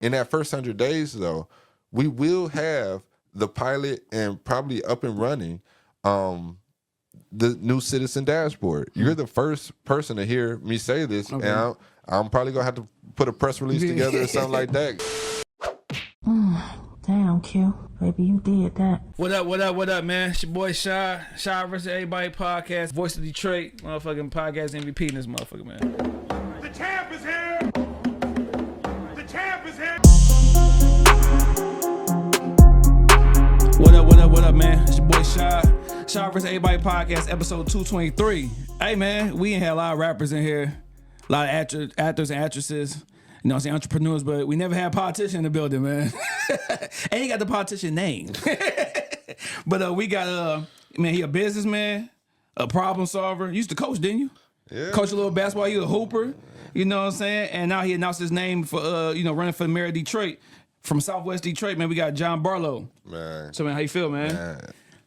in that first 100 days, though, we will have the pilot and probably up and running the new citizen dashboard. You're the first person to hear me say this, and I'm probably going to have to put a press release together or something like that. Damn, Q. Baby, you did that. What up, man? It's your boy SHAD vs Everybody Podcast, voice of Detroit, motherfucking podcast MVP in this motherfucker, man. The champ is here! The champ is here! What up, man? It's your boy SHAD vs Everybody Podcast, episode 223. Hey, man, we ain't had a lot of rappers in here, a lot of actors and actresses. You know what I'm saying, entrepreneurs, but we never had a politician in the building, man. Ain't got the politician name. But we got, man, he a businessman, a problem solver. You used to coach, didn't you? Yeah. Coach a little basketball, you a hooper. You know what I'm saying? And now he announced his name for, running for the mayor of Detroit. From Southwest Detroit, man, we got John Barlow. Man. So, man, how you feel, man?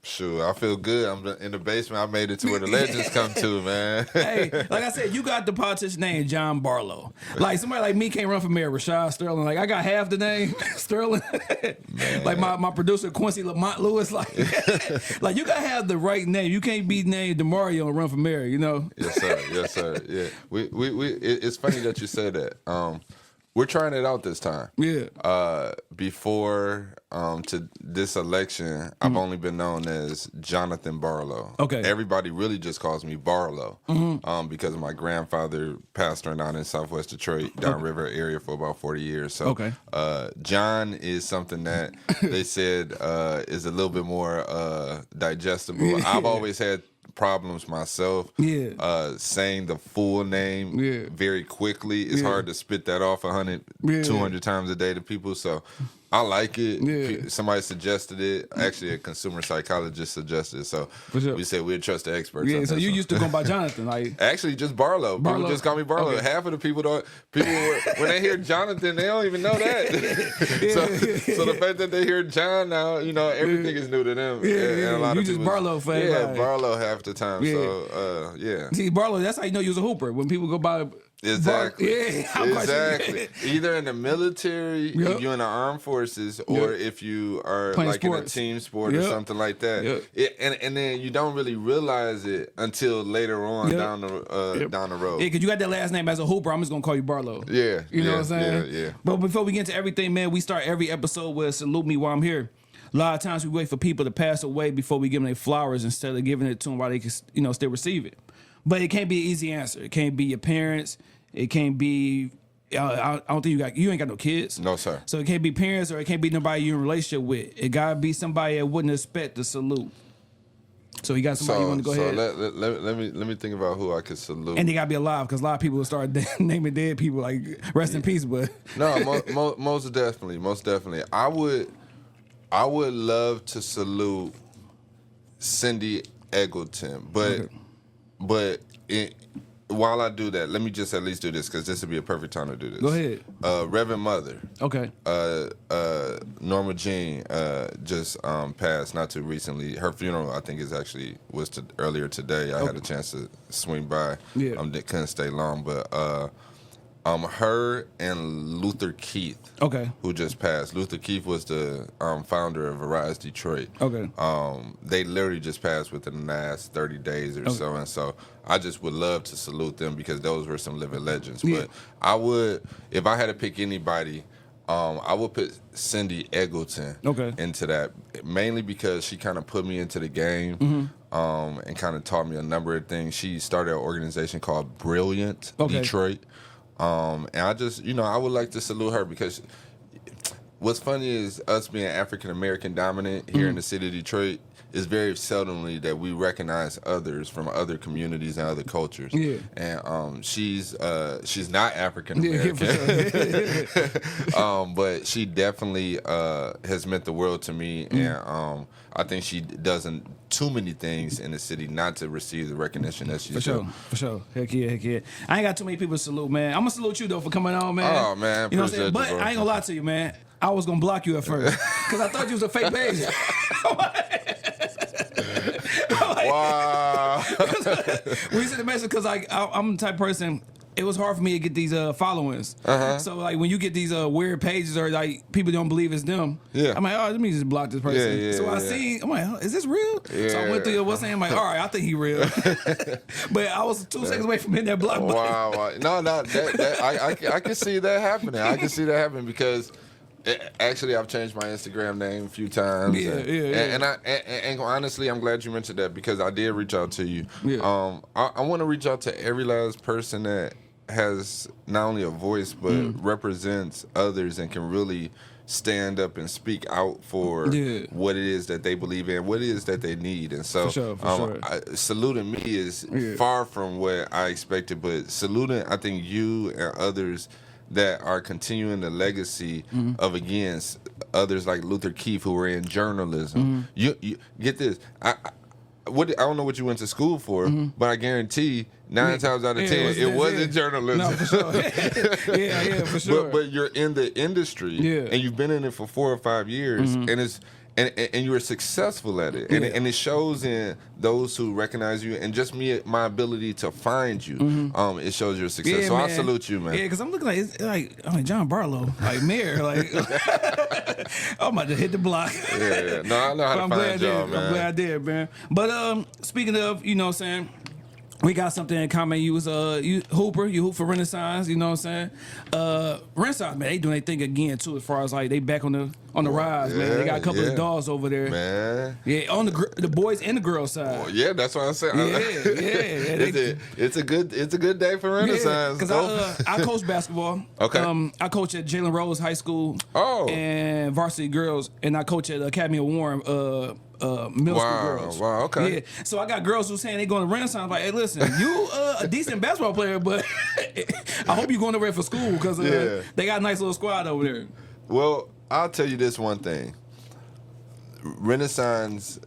Sure, I feel good. I'm in the basement. I made it to where the legends come to, man. Hey, like I said, you got the politician name, John Barlow. Like, somebody like me can't run for mayor, Rashad Sterling. Like, I got half the name, Sterling. Like, my producer, Quincy Lamont Lewis. Like, like, you got to have the right name. You can't be named DeMario and run for mayor, you know? Yes, sir. Yes, sir. Yeah. It's funny that you say that. We're trying it out this time. Yeah. Before to this election, I've only been known as Jonathan Barlow. Okay. Everybody really just calls me Barlow because of my grandfather pastoring down in Southwest Detroit, downriver area for about 40 years. So John is something that they said is a little bit more digestible. I've always had problems myself saying the full name very quickly. It's hard to spit that off 100 200 times a day to people, so I like it. Somebody suggested it. Actually, a consumer psychologist suggested it, so we said we'd trust the experts. Yeah, so you used to go by Jonathan, like actually just Barlow. People just call me Barlow. Okay. Half of the people don't. When they hear Jonathan, they don't even know that. So the fact that they hear John now, you know, everything is new to them. And a lot you of just people, Barlow for everybody. Barlow half the time. So See, Barlow, that's how you know you was a hooper. When people go by Exactly. Exactly. Either in the military, if you're in the armed forces, or if you are playing like sports. in a team sport or something like that. And then you don't really realize it until later on down the road. Yeah, because you got that last name as a hooper. I'm just going to call you Barlow. Yeah. You know what I'm saying? Yeah. But before we get into everything, man, we start every episode with salute me while I'm here. A lot of times we wait for people to pass away before we give them their flowers instead of giving it to them while they can, still receive it. But it can't be an easy answer. It can't be your parents. It can't be. I don't think you ain't got no kids. No, sir. So it can't be parents, or it can't be nobody you're in a relationship with. It gotta be somebody that wouldn't expect the salute. So you got somebody you want to go ahead. Let me think about who I could salute. And they gotta be alive, because a lot of people will start naming dead people like rest in peace. But no, most definitely. I would love to salute Cindy Eggleton, but while I do that, let me just at least do this, because this would be a perfect time to do this. Go ahead. Reverend Mother. Okay. Norma Jean just passed not too recently. Her funeral, I think, was earlier today. I had a chance to swing by. Yeah. Couldn't stay long, but her and Luther Keith. Okay. Who just passed. Luther Keith was the founder of Arise Detroit. Okay. They literally just passed within the last 30 days or so, and so I just would love to salute them, because those were some living legends. Yeah. But I would, if I had to pick anybody, I would put Cindy Eggleton into that, mainly because she kind of put me into the game and kind of taught me a number of things. She started an organization called Brilliant Detroit. And I just, I would like to salute her, because what's funny is us being African American dominant here in the city of Detroit, it's very seldomly that we recognize others from other communities and other cultures. Yeah. And she's not African American. Yeah, sure. But she definitely has meant the world to me, and I think she doesn't too many things in the city not to receive the recognition that she should. For sure. Heck yeah. I ain't got too many people to salute, man. I'm gonna salute you though for coming on, man. Oh man, you know what I'm saying? But I ain't gonna lie to you, man. I was gonna block you at first because I thought you was a fake page. Wow. We sent the message because I'm the type of person. it was hard for me to get these followings. So like when you get these weird pages or like people don't believe it's them, I'm like, oh, let me just block this person. So I see, I'm like, oh, is this real? So I went through your what's name. I'm like, all right, I think he real. But I was 2 seconds away from hitting that block button. Wow. No, I can see that happening. I can see that happening because actually I've changed my Instagram name a few times. And honestly, I'm glad you mentioned that because I did reach out to you. I want to reach out to every last person that has not only a voice but represents others and can really stand up and speak out for what it is that they believe in, what it is that they need. And so saluting me is far from what I expected, but saluting I think you and others that are continuing the legacy of, again, others like Luther Keith who were in journalism. You get this. I don't know what you went to school for, but I guarantee 9 times out of 10 it wasn't journalism. No, for sure. For sure. But you're in the industry, and you've been in it for 4 or 5 years, and it's and you're successful at it, and it shows in those who recognize you, and just my ability to find you. It shows your success. So I salute you, man. Yeah, because I'm looking like John Barlow, like mayor, like I'm about to hit the block. No, I know how to find y'all, man. I'm glad I did, man. But speaking of, you know what I'm saying, we got something in common. You was you hoop for Renaissance, you know what I'm saying? Renaissance, man, they doing their thing again too, as far as like they back on the rise, man. They got a couple of dolls over there. Man. Yeah, on the boys and the girls side. Well, that's what I'm saying. It's a good day for Renaissance. Because I coach basketball. Okay. I coach at Jalen Rose High School and varsity girls, and I coach at Academy of Warren middle school girls. Wow, okay. Yeah. So I got girls who saying they going to Renaissance. Like, hey, listen, you a decent basketball player, but I hope you going over there for school because they got a nice little squad over there. Well, I'll tell you this one thing. Renaissance,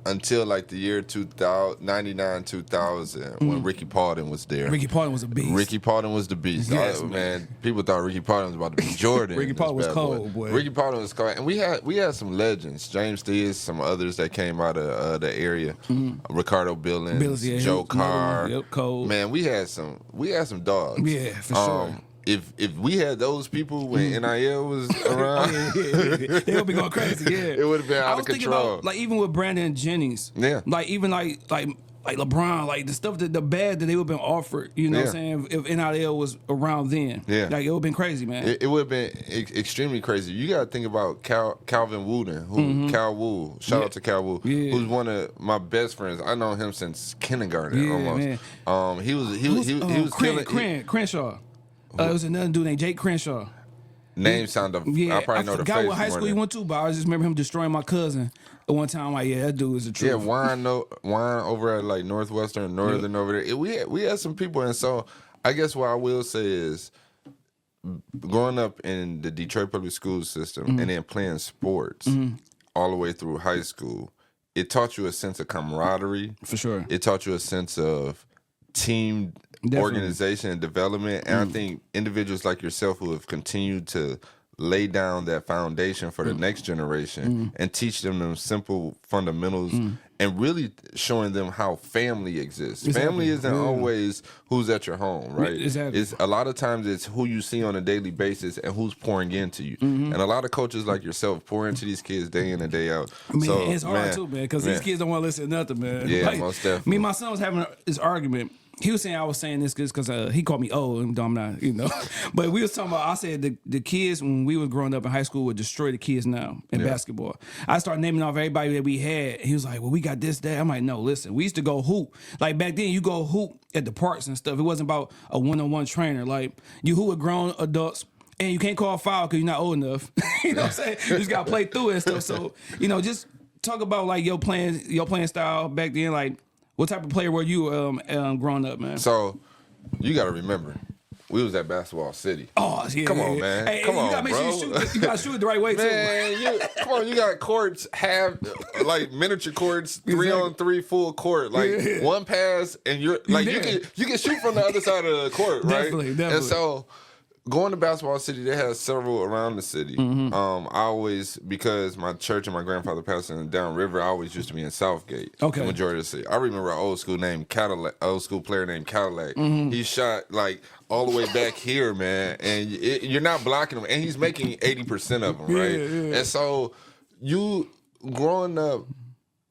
until like the year 99, 2000, when Ricky Paulding was there. Ricky Paulding was a beast. Ricky Paulding was the beast. Yes, man. People thought Ricky Paulding was about to be Jordan. Ricky Paulding was cold, boy. Ricky Paulding was cold. And we had some legends. James Theis, some others that came out of the area. Ricardo Billings, Joe Carr. Yep, cold. Man, we had some dogs. Yeah, for sure. If we had those people when NIL was around, they would be going crazy. Yeah, it would have been out of control. I was thinking about, like, even with Brandon Jennings, like even like LeBron, like the stuff that the bad that they would have been offered. You know what I'm saying? If NIL was around then, like it would have been crazy, man. It would have been extremely crazy. You got to think about Calvin Wooden, Cal Woo. Shout out to Cal Woo, who's one of my best friends. I know him since kindergarten almost. Man. He was killing Crenshaw. It was another dude named Jake Crenshaw. Name sound of I probably know the face. I forgot what high school he went to, but I just remember him destroying my cousin at one time. Like, that dude is the truth. Yeah, Wine over at like Northern over there. We had some people, and so I guess what I will say is, growing up in the Detroit public school system and then playing sports all the way through high school, it taught you a sense of camaraderie. For sure. It taught you a sense of team organization and development, and I think individuals like yourself who have continued to lay down that foundation for the next generation and teach them simple fundamentals and really showing them how family exists. Family isn't always who's at your home, right? It's a lot of times it's who you see on a daily basis and who's pouring into you. And a lot of coaches like yourself pour into these kids day in and day out. Man, it's hard too, man, because these kids don't want to listen to nothing, man. Yeah, like, most definitely. Me and my son was having this argument. He was saying I was saying this because he called me old, and I'm not, you know. But we was talking about, I said the kids when we was growing up in high school would destroy the kids now in basketball. I started naming off everybody that we had. He was like, well, we got this, that. I'm like, no, listen, we used to go hoop. Like back then, you go hoop at the parks and stuff. It wasn't about a one-on-one trainer. Like you hoop with grown adults. And you can't call a foul because you're not old enough. You know what I'm saying? You just got to play through it and stuff. So, you know, just talk about like your playing style back then, like, what type of player were you growing up, man? So, you got to remember, we was at Basketball City. Oh, yeah. Come on, man. Hey, come on, you gotta make bro. Sure you got to shoot it the right way, man, too. Come on, you got courts, like miniature courts, 3-on-3 full court. Like, one pass, and you're like, you can shoot from the other side of the court, right? Definitely. And so, going to Basketball City, they had several around the city. Mm-hmm. I always, because my church and my grandfather passed in Downriver, I always used to be in Southgate. Okay. The majority of the city. I remember an old school player named Cadillac. Mm-hmm. He shot like all the way back here, man, and you're not blocking him, and he's making 80% of them, right? Yeah. And so you growing up,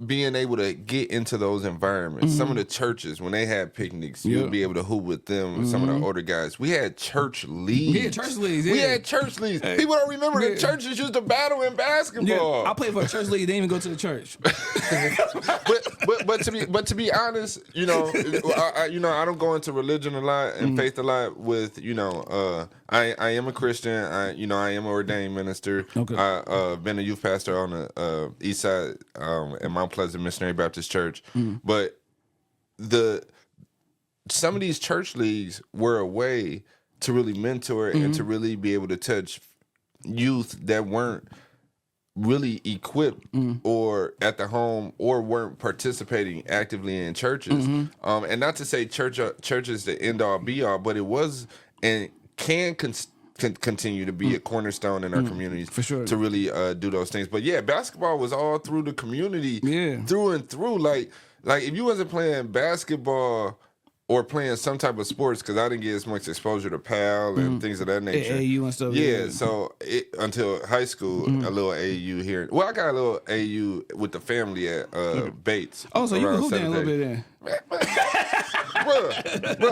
being able to get into those environments. Some of the churches, when they had picnics, you'd be able to hoop with them, with some of the older guys. We had church leagues. We had church leagues, yeah. We had church leagues. People don't remember the churches used to battle in basketball. I played for a church league. They didn't even go to the church. but to be honest, I don't go into religion a lot and faith a lot. With I am a Christian. I am an ordained minister. Okay. I've been a youth pastor on the east side at Mount Pleasant Missionary Baptist Church. But some of these church leagues were a way to really mentor and to really be able to touch youth that weren't really equipped or at the home or weren't participating actively in churches. And not to say church is the end all be all, but it was and can continue to be a cornerstone in our communities for sure. to really do those things. But yeah, basketball was all through the community, through and through. Like if you wasn't playing basketball or playing some type of sports, because I didn't get as much exposure to PAL and things of that nature. AAU and stuff. Yeah, so until high school, a little AAU here. Well, I got a little AAU with the family at Bates. Oh, so you around hooped in a little bit then. Bro,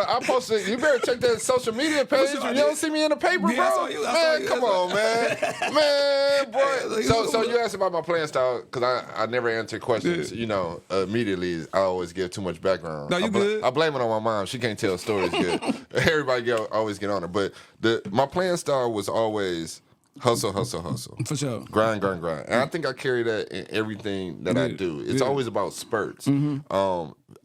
I posted. You better check that social media page. You don't see me in the paper, bro. I saw you. Come on, man, boy. So you asked about my playing style because I never answer questions. Immediately. I always give too much background. No, you good. I blame it on my mom. She can't tell stories good. Everybody always get on her, but my playing style was always hustle. For sure. Grind. And I think I carry that in everything that I do. It's always about spurts.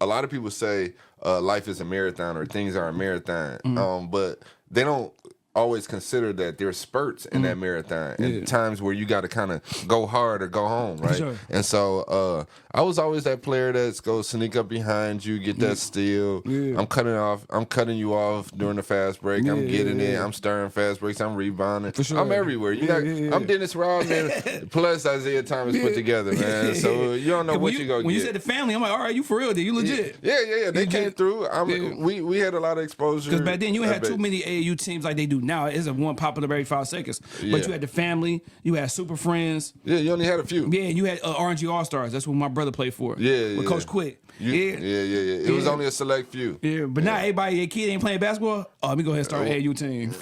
A lot of people say life is a marathon or things are a marathon, but they don't always consider that there's spurts in that marathon and times where you got to kind of go hard or go home, right? Sure. And so I was always that player that's go sneak up behind you, get that steal. I'm cutting you off during the fast break. I'm getting it. I'm stirring fast breaks. I'm rebounding. For sure. I'm everywhere. I'm Dennis Rodman plus Isaiah Thomas put together, man. So you don't know what you go get. When you said the family, I'm like, all right, you for real? You legit? Yeah. They came through. We had a lot of exposure. Because back then you had too many AAU teams like they do now. It's a one popping up every 5 seconds. But you had the family, you had Super Friends. Yeah, you only had a few. Yeah, you had RNG All Stars. That's what my brother played for. With Coach Quick. Yeah. It was only a select few. Yeah, but now everybody, your kid ain't playing basketball. Oh, let me go ahead and start an AAU team.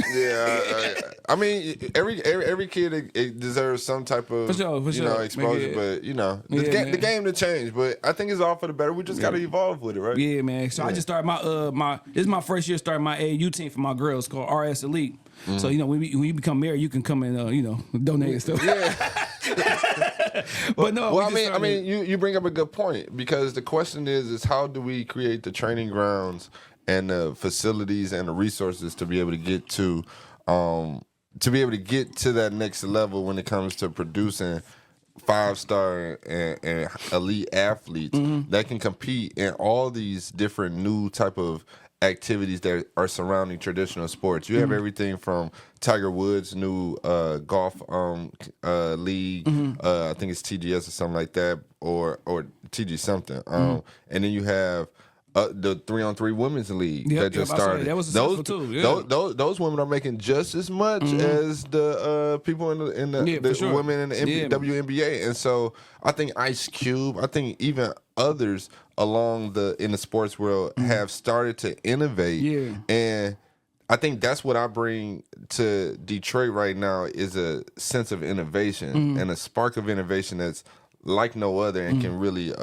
I mean, every kid deserves some type of exposure. But the game to change. But I think it's all for the better. We just got to evolve with it, right? Yeah, man. So I just started this is my first year starting my AAU team for my girls called RS Elite. So when you become married, you can come and donate and stuff. Yeah. But no. Well, I mean, you bring up a good point because the question is how do we create the training grounds and the facilities and the resources to be able to get to that next level when it comes to producing 5-star and elite athletes that can compete in all these different new type of activities that are surrounding traditional sports. You have everything from Tiger Woods' new golf league. I think it's TGS or something like that, or TG something. And then you have the 3-on-3 women's league that just started. That was successful too. Yeah. Those women are making just as much as the people in the women in the WNBA. And so I think Ice Cube, I think even others in the sports world have started to innovate. Yeah. And I think that's what I bring to Detroit right now is a sense of innovation and a spark of innovation that's like no other and can really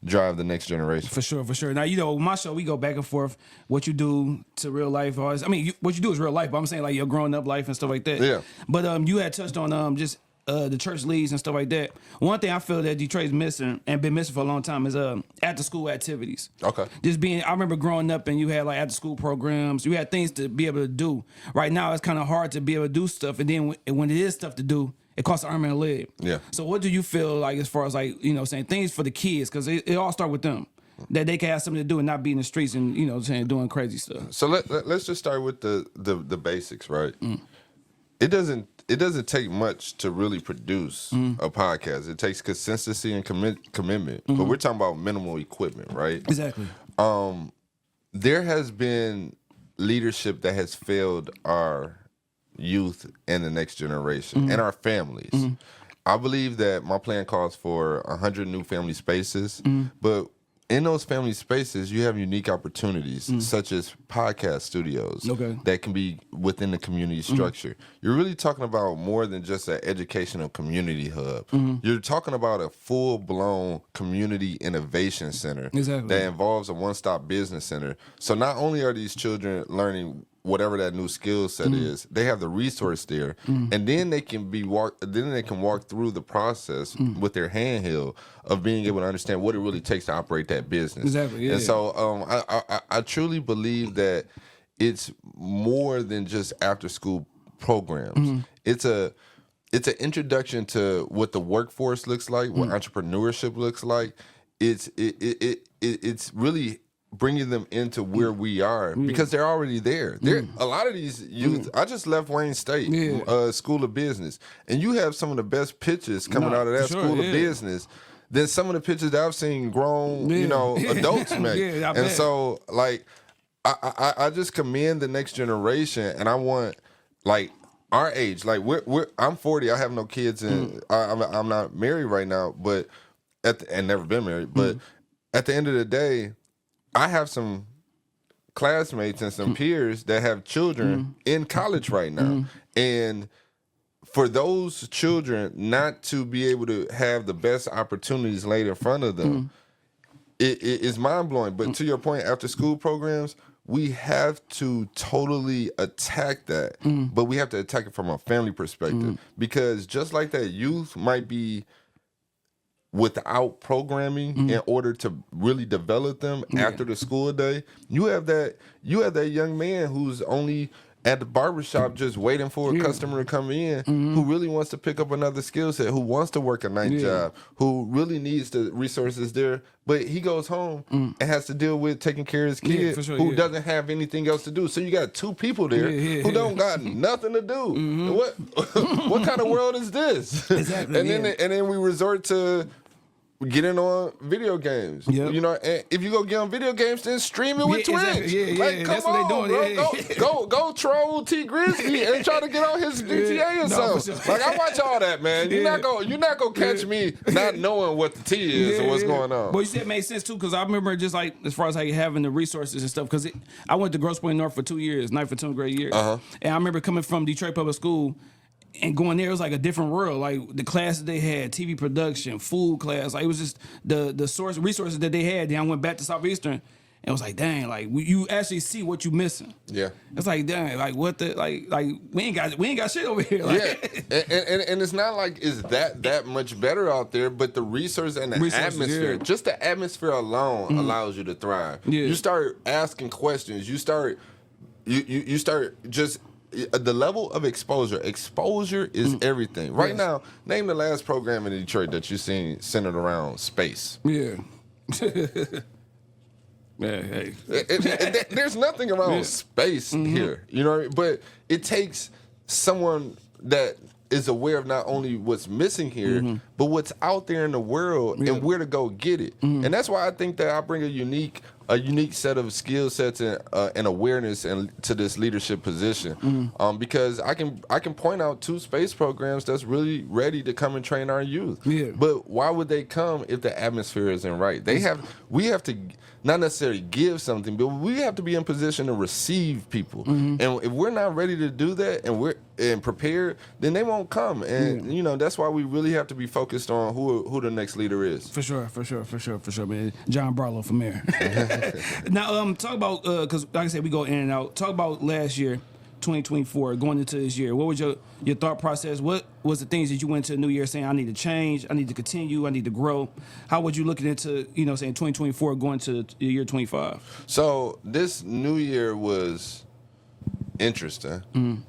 drive the next generation. For sure. Now, my show, we go back and forth. What you do to real life. What you do is real life, but I'm saying like your growing up life and stuff like that. Yeah. But you had touched on just the church leagues and stuff like that. One thing I feel that Detroit's missing and been missing for a long time is after school activities. Okay. I remember growing up and you had like after school programs. You had things to be able to do. Right now, it's kind of hard to be able to do stuff. And then when it is stuff to do, it costs an arm and a leg. Yeah. So what do you feel like as far as like, saying things for the kids? Because it all start with them. that they can have something to do and not be in the streets and doing crazy stuff. So let's just start with the basics, right? It doesn't take much to really produce a podcast. It takes consistency and commitment. But we're talking about minimal equipment, right? Exactly. There has been leadership that has failed our youth and the next generation and our families. I believe that my plan calls for 100 new family spaces, but in those family spaces, you have unique opportunities, such as podcast studios that can be within the community structure. You're really talking about more than just an educational community hub. You're talking about a full-blown community innovation center that involves a one-stop business center. So not only are these children learning whatever that new skill set is, they have the resource there, and then they can walk through the process with their handheld of being able to understand what it really takes to operate that business. So I truly believe that it's more than just after school programs. It's an introduction to what the workforce looks like, what entrepreneurship looks like. It's really bringing them into where we are because they're already there. A lot of these youth. I just left Wayne State School of Business, and you have some of the best pitches coming out of that School of Business than some of the pitches that I've seen grown, adults make. And so, like, I just commend the next generation, and I want, like, our age. Like, I'm 40. I have no kids, and I'm not married right now, but and never been married. But at the end of the day, I have some classmates and some peers that have children in college right now. And for those children not to be able to have the best opportunities laid in front of them, it is mind-blowing. But to your point, after school programs, we have to totally attack that. But we have to attack it from a family perspective. Because just like that youth might be without programming in order to really develop them after the school day, you have that young man who's only at the barbershop just waiting for a customer to come in, who really wants to pick up another skill set, who wants to work a night job, who really needs the resources there, but he goes home and has to deal with taking care of his kid who doesn't have anything else to do. So you got two people there who don't got nothing to do. What kind of world is this? And then we resort to getting on video games. And if you go get on video games, then stream it with Twitch. Like, come on, bro. Go troll T Grizzly and try to get on his GTA or something. Like, I watch all that, man. You're not gonna catch me not knowing what the T is or what's going on. But you said it made sense too, because I remember just like as far as like having the resources and stuff. Because I went to Grosse Pointe North for 2 years, 9th and 10th grade years, and I remember coming from Detroit Public School. And going there, it was like a different world. Like the classes they had, TV production, food class. Like it was just the resources that they had. Then I went back to Southeastern, and it was like, dang, like you actually see what you missing. Yeah, it's like, dang, like what the like we ain't got shit over here. Like, and it's not like it's that much better out there, but the resources and the atmosphere, just the atmosphere alone allows you to thrive. You start asking questions. You start just. The level of exposure is everything. Right now, name the last program in Detroit that you've seen centered around space. There's nothing around space here, but it takes someone that is aware of not only what's missing here, but what's out there in the world and where to go get it. And that's why I think that I bring a unique set of skill sets and awareness to this leadership position, because I can point out 2 space programs that's really ready to come and train our youth. But why would they come if the atmosphere isn't right? We have to not necessarily give something, but we have to be in position to receive people. And if we're not ready to do that and prepared, then they won't come. And that's why we really have to be focused on who the next leader is. For sure, man. John Barlow from there. Now, talk about, because like I said, we go in and out. Talk about last year, 2024, going into this year. What was your thought process? What was the things that you went to the new year saying, I need to change, I need to continue, I need to grow? How would you look into, saying 2024 going to the year 25? So this new year was interesting.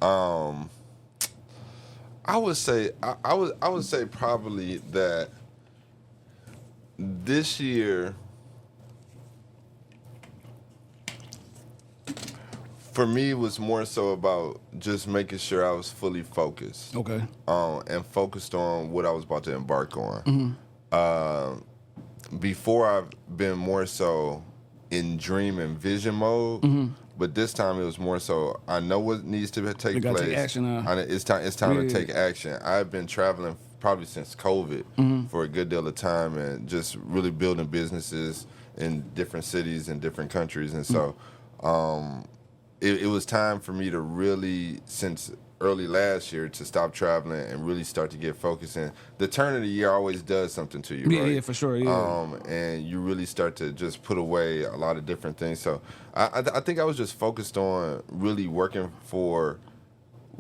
I would say probably that this year For me, it was more so about just making sure I was fully focused. Okay. And focused on what I was about to embark on. Before, I've been more so in dream and vision mode, but this time it was more so I know what needs to take place. Take action now. It's time to take action. I've been traveling probably since COVID for a good deal of time, and just really building businesses in different cities and different countries, and so it was time for me to really, since early last year, to stop traveling and really start to get focused. And the turn of the year always does something to you, right? Yeah, for sure. Yeah. And you really start to just put away a lot of different things. So I think I was just focused on really working for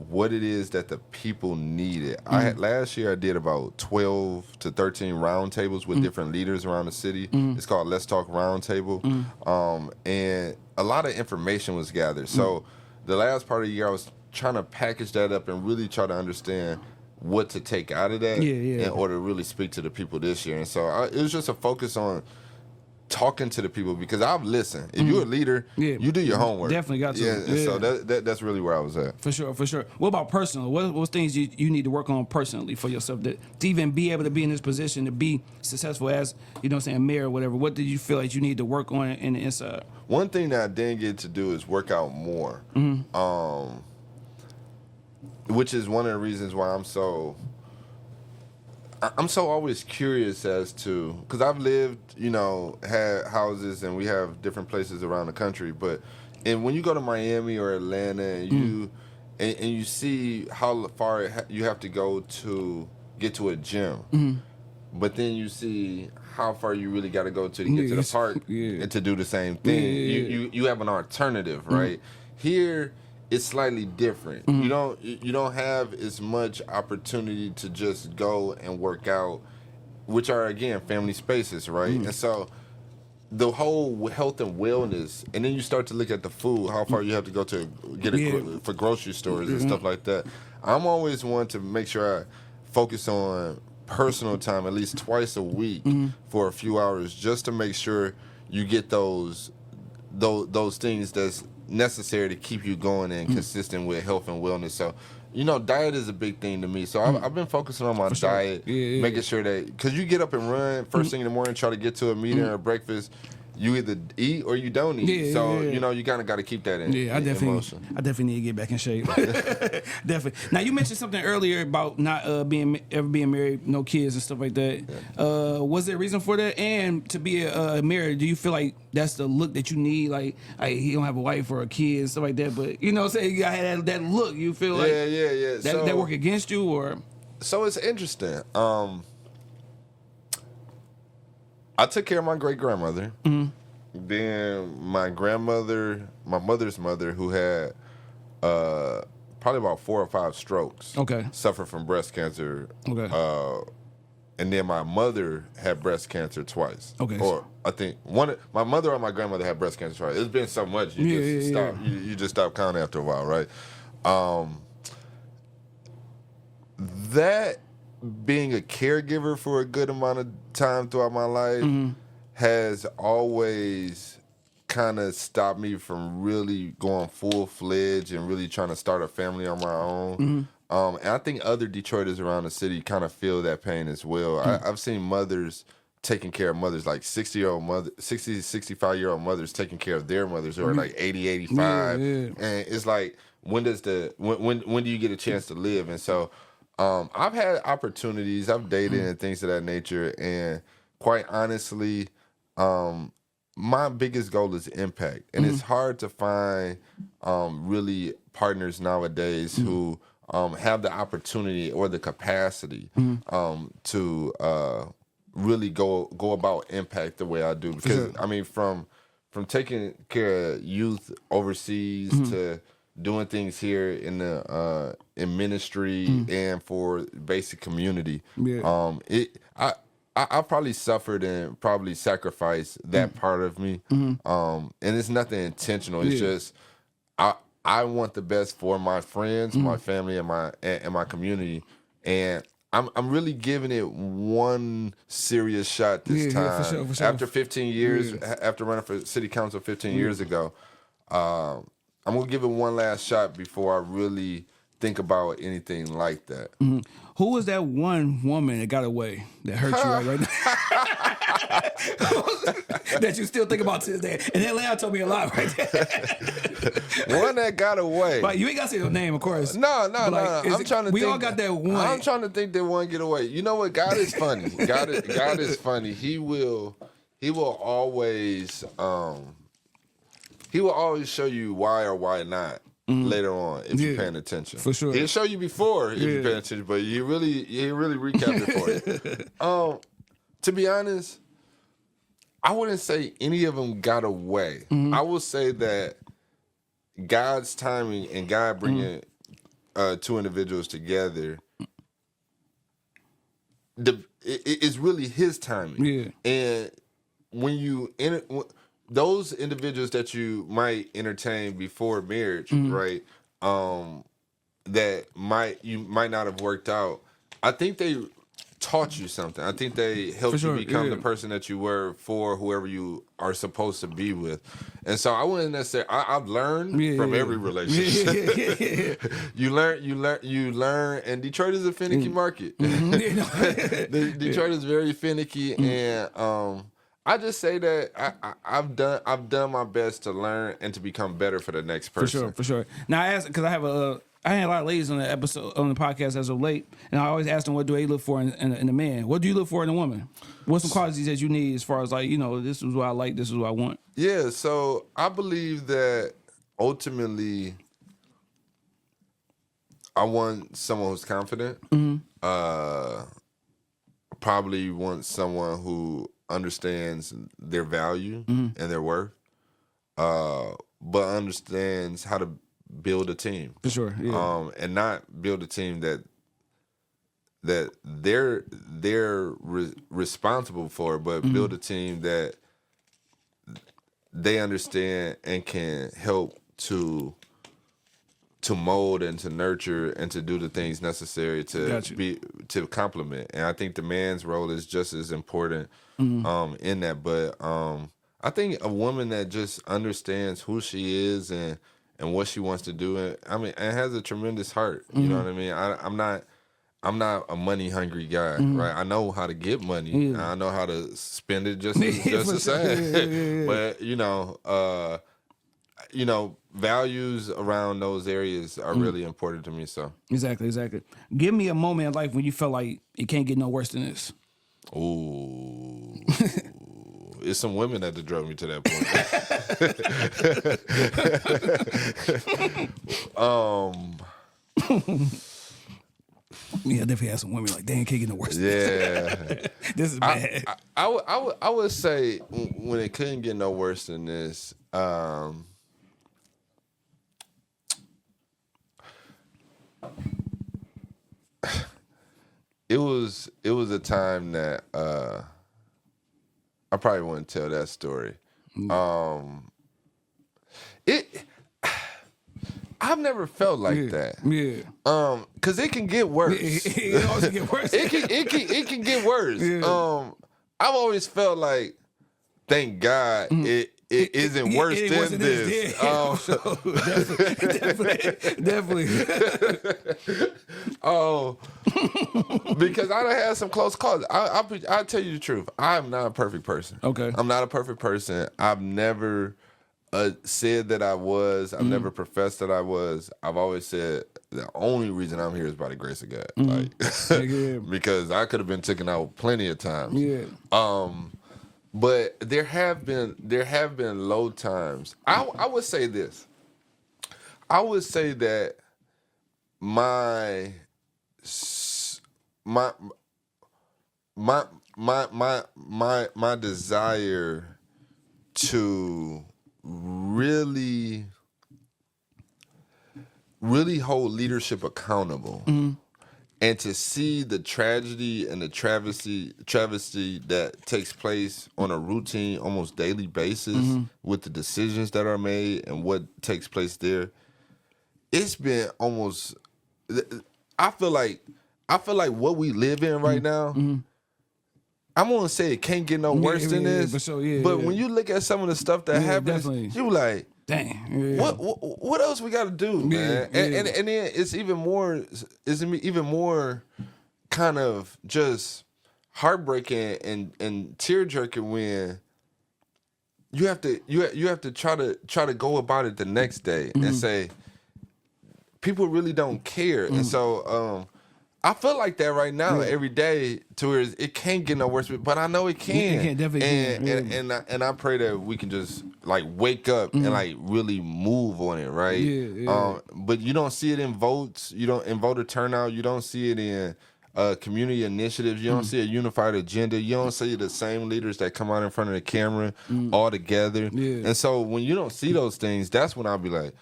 what it is that the people needed. Last year I did about 12 to 13 roundtables with different leaders around the city. It's called Let's Talk Roundtable. And a lot of information was gathered. So the last part of the year I was trying to package that up and really try to understand what to take out of that in order to really speak to the people this year. And so it was just a focus on talking to the people, because I've listened. If you're a leader, you do your homework. Definitely got to. Yeah. So that's really where I was at. For sure. What about personal? What's things you need to work on personally for yourself to even be able to be in this position, to be successful as, mayor or whatever? What did you feel like you need to work on in the inside? One thing that I didn't get to do is work out more. Which is one of the reasons why I'm so always curious as to, because I've lived, had houses, and we have different places around the country, and when you go to Miami or Atlanta and you see how far you have to go to get to a gym, but then you see how far you really got to go to get to the park and to do the same thing. You have an alternative, right? Here, it's slightly different. You don't have as much opportunity to just go and work out, which are, again, family spaces, right? And so the whole health and wellness, and then you start to look at the food, how far you have to go to get for grocery stores and stuff like that. I'm always one to make sure I focus on personal time at least twice a week for a few hours, just to make sure you get those things that's necessary to keep you going and consistent with health and wellness. So, diet is a big thing to me. So I've been focusing on my diet, making sure that, because you get up and run first thing in the morning, try to get to a meeting or breakfast, you either eat or you don't eat. You kind of got to keep that in. I definitely need to get back in shape. Definitely. Now, you mentioned something earlier about not being married, no kids and stuff like that. Was there a reason for that? And to be married, do you feel like that's the look that you need? Like he don't have a wife or a kid and stuff like that, but say you got that look. You feel like that work against you, or? So it's interesting. I took care of my great-grandmother. Then my grandmother, my mother's mother, who had probably about 4 or 5 strokes, suffered from breast cancer. And then my mother had breast cancer twice. Or I think my mother or my grandmother had breast cancer twice. It's been so much, you just stop counting after a while, right? That being a caregiver for a good amount of time throughout my life has always kind of stopped me from really going full-fledged and really trying to start a family on my own. And I think other Detroiters around the city kind of feel that pain as well. I've seen mothers taking care of mothers, like 65-year-old mothers taking care of their mothers who are like 80, 85. And it's like, when do you get a chance to live? And so I've had opportunities, I've dated and things of that nature, and quite honestly, my biggest goal is impact. And it's hard to find really partners nowadays who have the opportunity or the capacity to really go about impact the way I do. Because, I mean, from taking care of youth overseas to doing things here in the in ministry and for basic community. I probably suffered and probably sacrificed that part of me. And it's nothing intentional. It's just I want the best for my friends, my family, and my community. And I'm really giving it one serious shot this time. For sure. After 15 years, after running for city council 15 years ago, I'm gonna give it one last shot before I really think about anything like that. Mm-hmm. Who was that one woman that got away that hurt you right now? That you still think about to this day? And Atlanta told me a lot right there. One that got away. Like, you ain't got to say your name, of course. No. I'm trying to. We all got that one. I'm trying to think that one get away. You know what? God is funny. God is funny. He will always show you why or why not. Later on, if you're paying attention, for sure, he'll show you before if you're paying attention, but he really recapped it for you. To be honest, I wouldn't say any of them got away. I will say that God's timing and God bringing two individuals together, it's really His timing. Yeah, and when you those individuals that you might entertain before marriage, right? That you might not have worked out. I think they taught you something. I think they helped you become the person that you were for whoever you are supposed to be with. And so I wouldn't necessarily. I've learned from every relationship. You learn. And Detroit is a finicky market. Detroit is very finicky, and I just say that I've done my best to learn and to become better for the next person. For sure. Now I asked because I had a lot of ladies on the episode on the podcast as of late, and I always ask them what do they look for in a man. What do you look for in a woman? What's some qualities that you need as far as like this is what I like, this is what I want. Yeah, so I believe that ultimately I want someone who's confident. Probably want someone who understands their value and their worth, but understands how to build a team. For sure, yeah. And not build a team that they're responsible for, but build a team that they understand and can help to mold and to nurture and to do the things necessary to complement. And I think the man's role is just as important in that. But I think a woman that just understands who she is and what she wants to do, and has a tremendous heart. You know what I mean? I'm not a money hungry guy, right? I know how to get money. And I know how to spend it just the same. But values around those areas are really important to me. So exactly. Give me a moment in life when you felt like it can't get no worse than this. Ooh. It's some women that drove me to that point. Yeah, I definitely had some women like, dang, can't get no worse. Yeah. This is bad. I would say when it couldn't get no worse than this, it was a time that I probably wouldn't tell that story. I've never felt like that. Yeah. Cause it can get worse. It always get worse. it can get worse. Yeah. I've always felt like, thank God it isn't worse than this. Definitely. Because I done had some close calls. I'll tell you the truth. I'm not a perfect person. Okay. I'm not a perfect person. I've never said that I was. I've never professed that I was. I've always said the only reason I'm here is by the grace of God. Because I could have been taken out plenty of times. Yeah. But there have been low times. I would say this. I would say that my desire to really hold leadership accountable and to see the tragedy and the travesty that takes place on a routine, almost daily basis with the decisions that are made and what takes place there. It's been almost, I feel like what we live in right now, I'm going to say it can't get no worse than this. But when you look at some of the stuff that happens, you like, Dang. Yeah. What else we got to do, man? Yeah. And then it's even more kind of just heartbreaking and tear jerking when you have to try to go about it the next day and say people really don't care. And so I feel like that right now every day to where it can't get no worse, but I know it can. It can, definitely can. And I pray that we can just like wake up and like really move on it, right? Yeah. But you don't see it in votes, in voter turnout, you don't see it in community initiatives, you don't see a unified agenda, you don't see the same leaders that come out in front of the camera all together. Yeah. And so when you don't see those things, that's when I'll be like,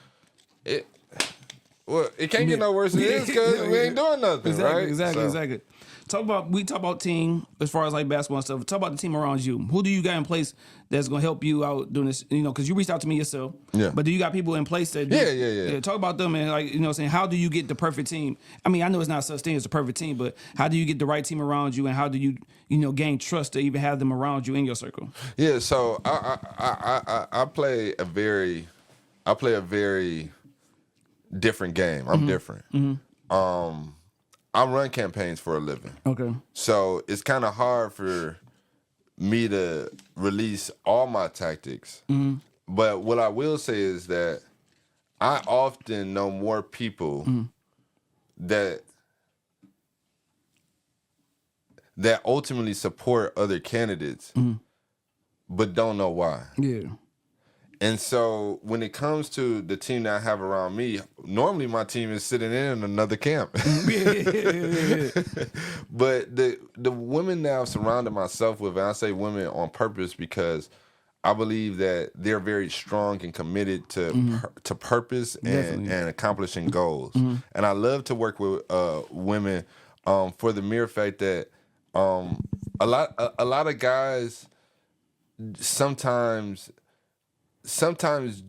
well, it can't get no worse than this because we ain't doing nothing, right? Exactly. We talk about team as far as like basketball and stuff. Talk about the team around you. Who do you got in place that's gonna help you out doing this? You know, because you reached out to me yourself. Yeah. But do you got people in place that? Yeah. Talk about them and like saying how do you get the perfect team? I mean, I know it's not such thing as a perfect team, but how do you get the right team around you and how do you gain trust to even have them around you in your circle? Yeah. So I play a very different game. I'm different. I run campaigns for a living. Okay. So it's kind of hard for me to release all my tactics. But what I will say is that I often know more people that ultimately support other candidates, but don't know why. Yeah. And so when it comes to the team that I have around me, normally my team is sitting in another camp. But the women that I've surrounded myself with, and I say women on purpose because I believe that they're very strong and committed to purpose and accomplishing goals. And I love to work with women for the mere fact that a lot of guys sometimes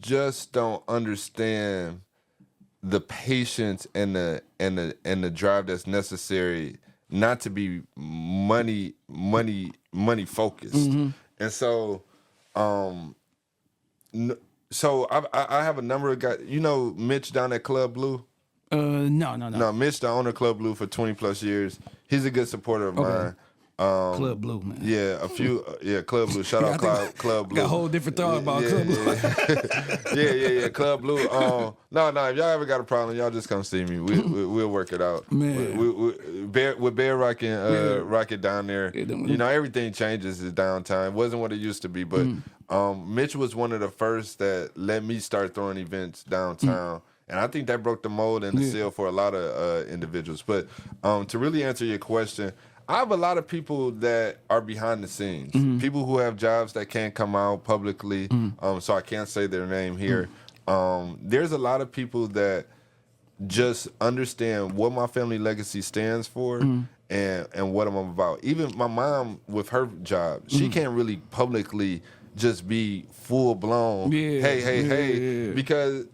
just don't understand the patience and the drive that's necessary not to be money focused. And so I have a number of guys. You know Mitch down at Club Blue? No, Mitch, the owner of Club Blue for 20 plus years. He's a good supporter of mine. Club Blue, man. Yeah, a few. Club Blue. Shout out Club Blue. Got a whole different thought about Club Blue. yeah, Club Blue. No. If y'all ever got a problem, y'all just come see me. We'll work it out. Man, with Bear Rock and Rocket down there. Everything changes in downtown. It wasn't what it used to be, but Mitch was one of the first that let me start throwing events downtown. And I think that broke the mold and the seal for a lot of individuals. But to really answer your question, I have a lot of people that are behind the scenes, people who have jobs that can't come out publicly, so I can't say their name here. There's a lot of people that just understand what my family legacy stands for and what I'm about. Even my mom with her job, she can't really publicly just be full blown. Hey, because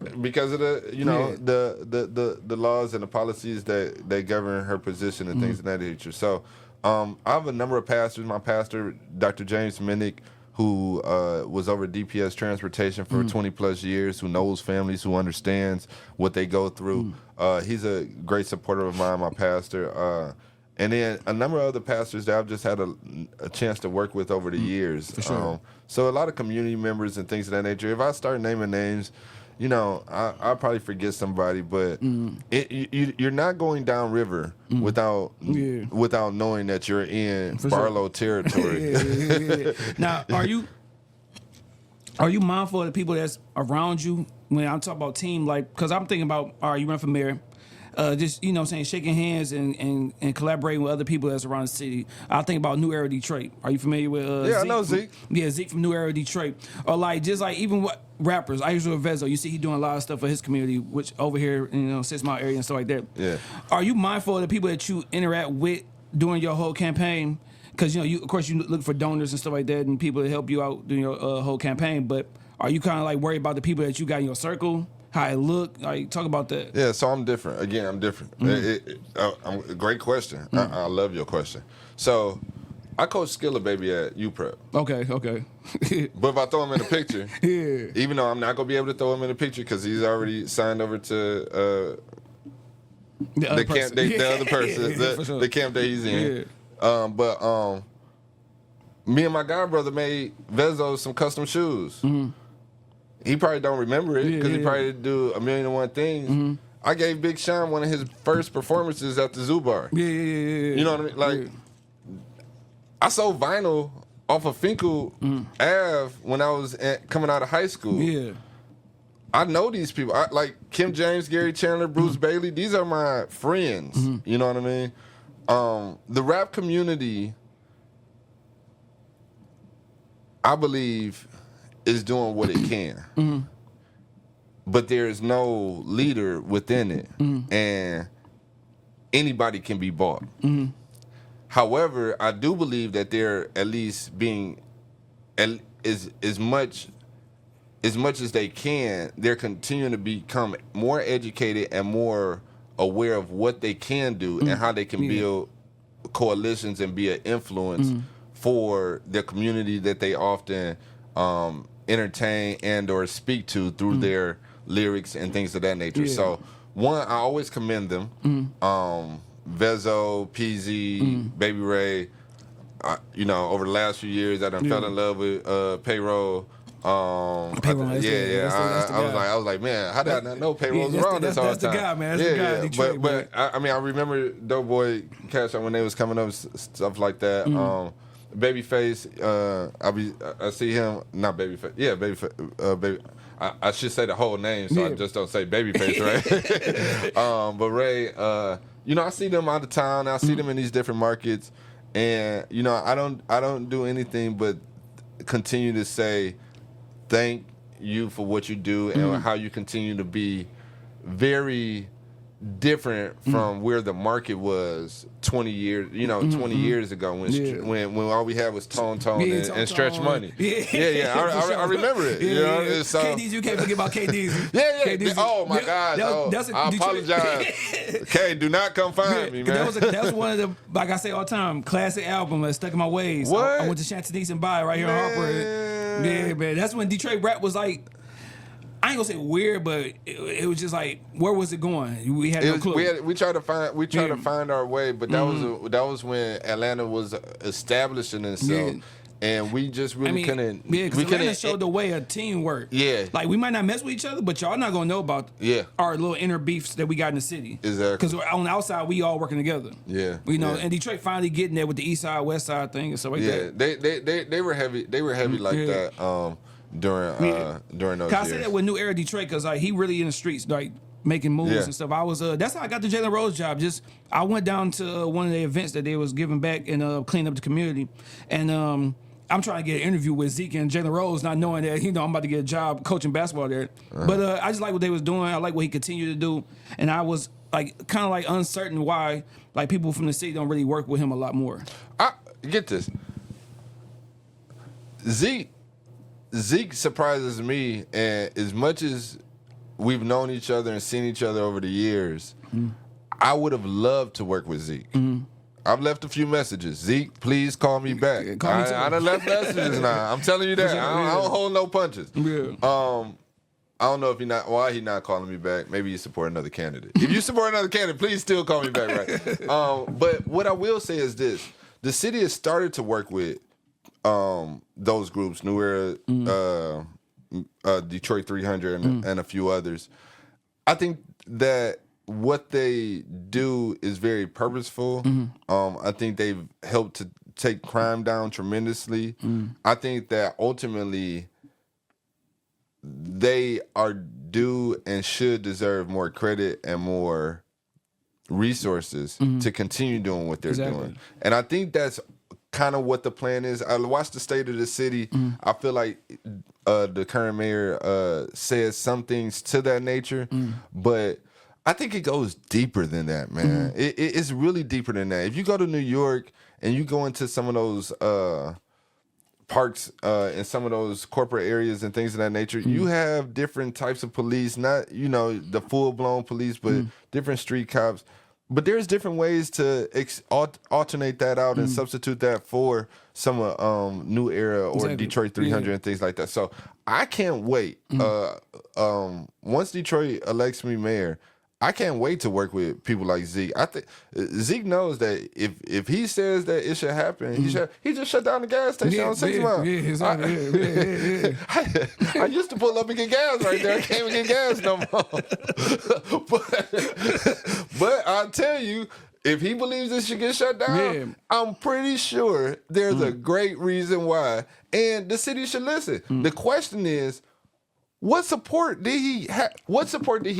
of the laws and the policies that govern her position and things of that nature. So I have a number of pastors. My pastor, Dr. James Minnick, who was over DPS transportation for 20 plus years, who knows families, who understands what they go through. He's a great supporter of mine, my pastor. And then a number of other pastors that I've just had a chance to work with over the years. For sure. So a lot of community members and things of that nature. If I start naming names, I'll probably forget somebody, but you're not going downriver without knowing that you're in Barlow territory. Now, are you mindful of the people that's around you when I'm talking about team? Like, because I'm thinking about, all right, you run for mayor. Just, shaking hands and collaborating with other people that's around the city. I think about New Era Detroit. Are you familiar with Zeke? I know Zeke. Zeke from New Era Detroit. Or even what rappers, I usually with Vezo, you see he doing a lot of stuff for his community, which over here, 6 Mile area and stuff like that. Yeah. Are you mindful of the people that you interact with during your whole campaign? Because, of course, you look for donors and stuff like that and people to help you out during your whole campaign. But are you kind of like worried about the people that you got in your circle? How it look? Like, talk about that. Yeah, so I'm different. Again, I'm different. Great question. I love your question. So I coach Skilla Baby at UPrep. Okay. But if I throw him in the picture, even though I'm not gonna be able to throw him in the picture because he's already signed over to the other person, the camp that he's in. But me and my god brother made Vezo some custom shoes. Mm-hmm. He probably don't remember it because he probably didn't do 1,000,001 things. Mm-hmm. I gave Big Sean one of his first performances at the Zoo Bar. Yeah. You know what I mean? Like, I sold vinyl off of Finkel Ave when I was coming out of high school. Yeah. I know these people. Like Kim James, Gary Chandler, Bruce Bailey. These are my friends. Mm-hmm. You know what I mean? The rap community, I believe, is doing what it can. Mm-hmm. But there is no leader within it. Mm-hmm. And anybody can be bought. Mm-hmm. However, I do believe that they're at least being as much as they can, they're continuing to become more educated and more aware of what they can do and how they can build coalitions and be an influence for the community that they often entertain and or speak to through their lyrics and things of that nature. So, one, I always commend them. Vezo, PZ, Baby Ray. Over the last few years, I done fell in love with Payroll. Payroll, I was like, man, how did I not know Payroll was around this whole time? That's the guy, man. That's the guy. Detroit, but I remember Doughboy Cash Out when they was coming up, stuff like that. Babyface, I see him, not Babyface. Yeah, Babyface. Baby. I should say the whole name, so I just don't say Babyface, right? But Ray, I see them out of town. I see them in these different markets, and I don't do anything but continue to say thank you for what you do and how you continue to be very different from where the market was 20 years, 20 years ago when all we had was Tone and Stretch Money. I remember it. So, KDs, you can't forget about KDs. KDs. Oh my God. I apologize. K, do not come find me, man. That was one of the, like I say all the time, classic album that stuck in my ways. What? I went to Chantilly's and buy right here on Harper. Yeah, man. That's when Detroit rap was like, I ain't gonna say weird, but it was just like, where was it going? We had no clue. We tried to find our way, but that was when Atlanta was establishing itself, and we just really couldn't. Yeah, because Atlanta showed the way of teamwork. Yeah, like we might not mess with each other, but y'all not gonna know about our little inner beefs that we got in the city. Exactly. Because on the outside, we all working together. Yeah, and Detroit finally getting there with the East Side, West Side thing and stuff like that. Yeah, they were heavy. They were heavy like that. During those years. I say that with New Era Detroit because he really in the streets like making moves and stuff. I was that's how I got the Jalen Rose job. I went down to one of the events that they was giving back and cleaning up the community, and I'm trying to get an interview with Zeke and Jalen Rose, not knowing that I'm about to get a job coaching basketball there. But I just like what they was doing. I like what he continued to do, and I was like kind of like uncertain why like people from the city don't really work with him a lot more. I get this. Zeke surprises me, and as much as we've known each other and seen each other over the years, I would have loved to work with Zeke. I've left a few messages. Zeke, please call me back. I done left messages now. I'm telling you that. I don't hold no punches. Yeah. I don't know if why he not calling me back. Maybe you support another candidate. If you support another candidate, please still call me back, right? But what I will say is this. The city has started to work with those groups, New Era, Detroit 300, and a few others. I think that what they do is very purposeful. I think they've helped to take crime down tremendously. I think that ultimately they are due and should deserve more credit and more resources to continue doing what they're doing. And I think that's kind of what the plan is. I watched the state of the city. I feel like the current mayor says some things to that nature, but I think it goes deeper than that, man. It's really deeper than that. If you go to New York and you go into some of those parks in some of those corporate areas and things of that nature, you have different types of police, not the full-blown police, but different street cops. But there's different ways to alternate that out and substitute that for some New Era or Detroit 300 and things like that. So I can't wait. Once Detroit elects me mayor, I can't wait to work with people like Zeke. I think Zeke knows that if he says that it should happen, he just shut down the gas station on 6 Mile. I used to pull up and get gas right there. I can't even get gas no more. but I'll tell you, if he believes this should get shut down, I'm pretty sure there's a great reason why, and the city should listen. The question is, what support did he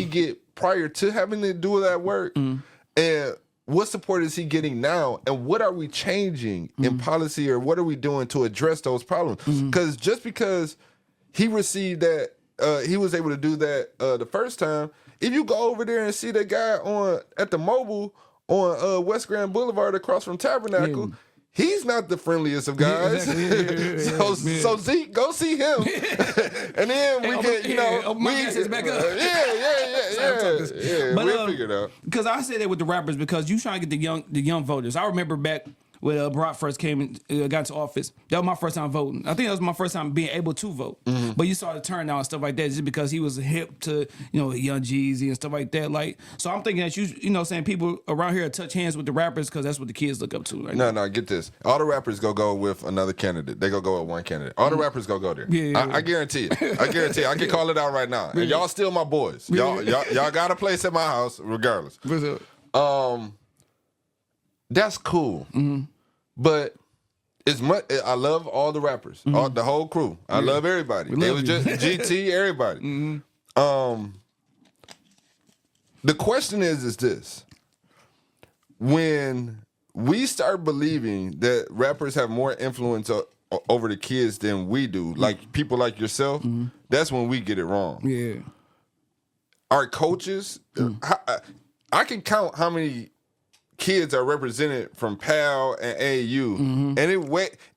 get prior to having to do that work? And what support is he getting now? And what are we changing in policy, or what are we doing to address those problems? Because just because he received that, he was able to do that the first time, if you go over there and see that guy at the Mobile on West Grand Boulevard across from Tabernacle, he's not the friendliest of guys. So Zeke, go see him. And then we get, my gas is back up. But, we'll figure it out. Because I say that with the rappers, because you trying to get the young voters. I remember back when Barack first came and got into office. That was my first time voting. I think that was my first time being able to vote. But you saw the turnout and stuff like that just because he was hip to, Young Jeezy and stuff like that. Like, so I'm thinking that saying people around here touch hands with the rappers because that's what the kids look up to. Right? No, get this. All the rappers go with another candidate. They go with one candidate. All the rappers go there. I guarantee it. I guarantee it. I can call it out right now. And y'all still my boys. Y'all got a place at my house regardless. That's cool. But it's much. I love all the rappers, the whole crew. I love everybody. It was just GT, everybody. The question is this: when we start believing that rappers have more influence over the kids than we do, like people like yourself, that's when we get it wrong. Yeah. Our coaches, I can count how many kids are represented from PAL and AAU, and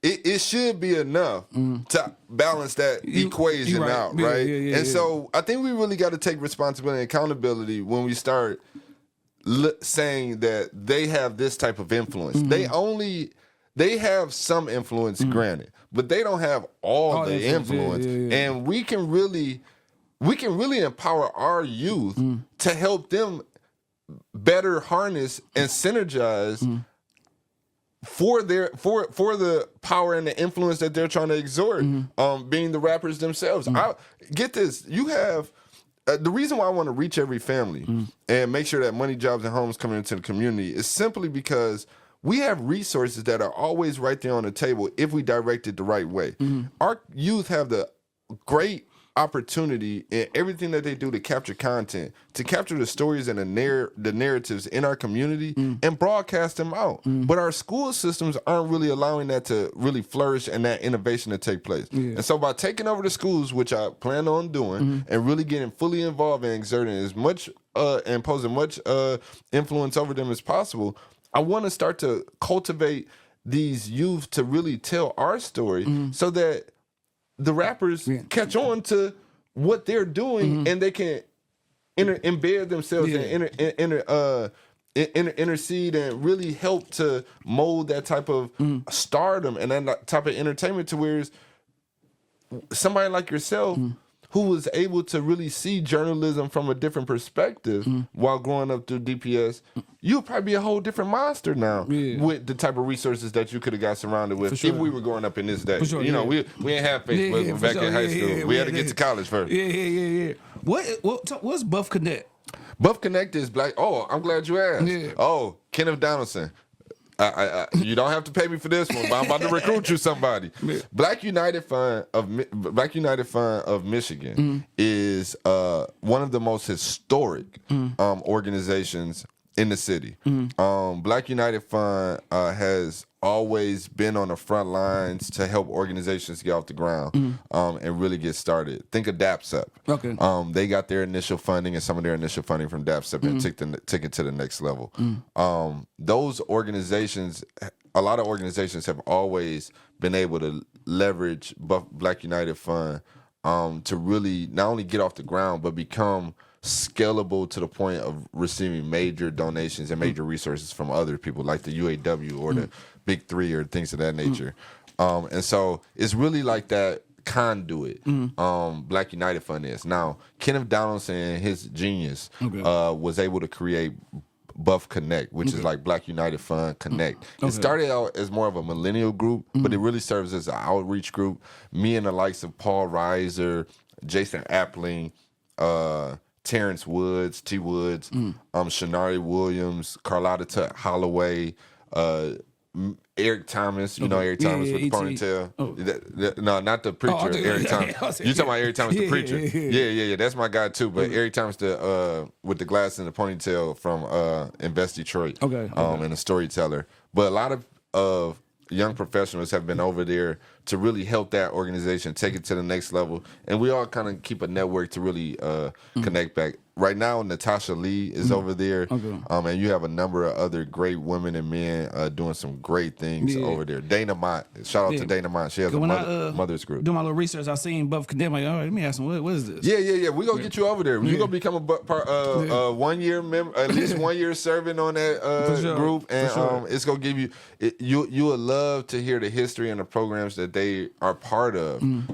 it should be enough to balance that equation out, right? And so I think we really got to take responsibility and accountability when we start saying that they have this type of influence. They have some influence, granted, but they don't have all the influence, and we can really empower our youth to help them better harness and synergize for the power and the influence that they're trying to exert, being the rappers themselves. I get this. You have the reason why I want to reach every family and make sure that money, jobs, and homes coming into the community is simply because we have resources that are always right there on the table if we direct it the right way. Our youth have the great opportunity in everything that they do to capture content, to capture the stories and the narratives in our community and broadcast them out. But our school systems aren't really allowing that to really flourish and that innovation to take place. And so by taking over the schools, which I plan on doing, and really getting fully involved and exerting as much and imposing much influence over them as possible, I want to start to cultivate these youth to really tell our story so that the rappers catch on to what they're doing and they can embed themselves and intercede and really help to mold that type of stardom and that type of entertainment to where somebody like yourself who was able to really see journalism from a different perspective while growing up through DPS, you'll probably be a whole different monster now with the type of resources that you could have got surrounded with if we were growing up in this day. Sure, we didn't have Facebook back in high school. We had to get to college first. What's Buff Connect? Buff Connect is black. Oh, I'm glad you asked. Oh, Kenneth Donaldson. You don't have to pay me for this one, but I'm about to recruit you somebody. Black United Fund of Michigan is one of the most historic organizations in the city. Black United Fund has always been on the front lines to help organizations get off the ground and really get started. Think of DAPSEP. Okay. They got their initial funding and some of their initial funding from DAPSEP and took it to the next level. Those organizations, a lot of organizations have always been able to leverage Black United Fund to really not only get off the ground, but become scalable to the point of receiving major donations and major resources from other people like the UAW or the Big Three or things of that nature. And so it's really like that conduit Black United Fund is. Now, Kenneth Donaldson and his genius was able to create Buff Connect, which is like Black United Fund Connect. It started out as more of a millennial group, but it really serves as an outreach group. Me and the likes of Paul Reiser, Jason Appling, Terrence Woods, T. Woods, Shanari Williams, Carlotta Tutt Holloway, Eric Thomas, you know Eric Thomas with the ponytail. No, not the preacher, Eric Thomas. You talking about Eric Thomas, the preacher? Yeah. That's my guy too. But Eric Thomas, with the glasses and the ponytail from Invest Detroit, and a storyteller. But a lot of young professionals have been over there to really help that organization take it to the next level, and we all kind of keep a network to really connect back. Right now, Natasha Lee is over there, and you have a number of other great women and men doing some great things over there. Dana Mott, shout out to Dana Mott. She has a mother's group. Doing my little research, I seen Buff Condemn. Like, all right, let me ask him, what is this? Yeah. We're gonna get you over there. You're gonna become a 1 year member, at least 1 year serving on that group, and it's gonna give you. You would love to hear the history and the programs that they are part of, and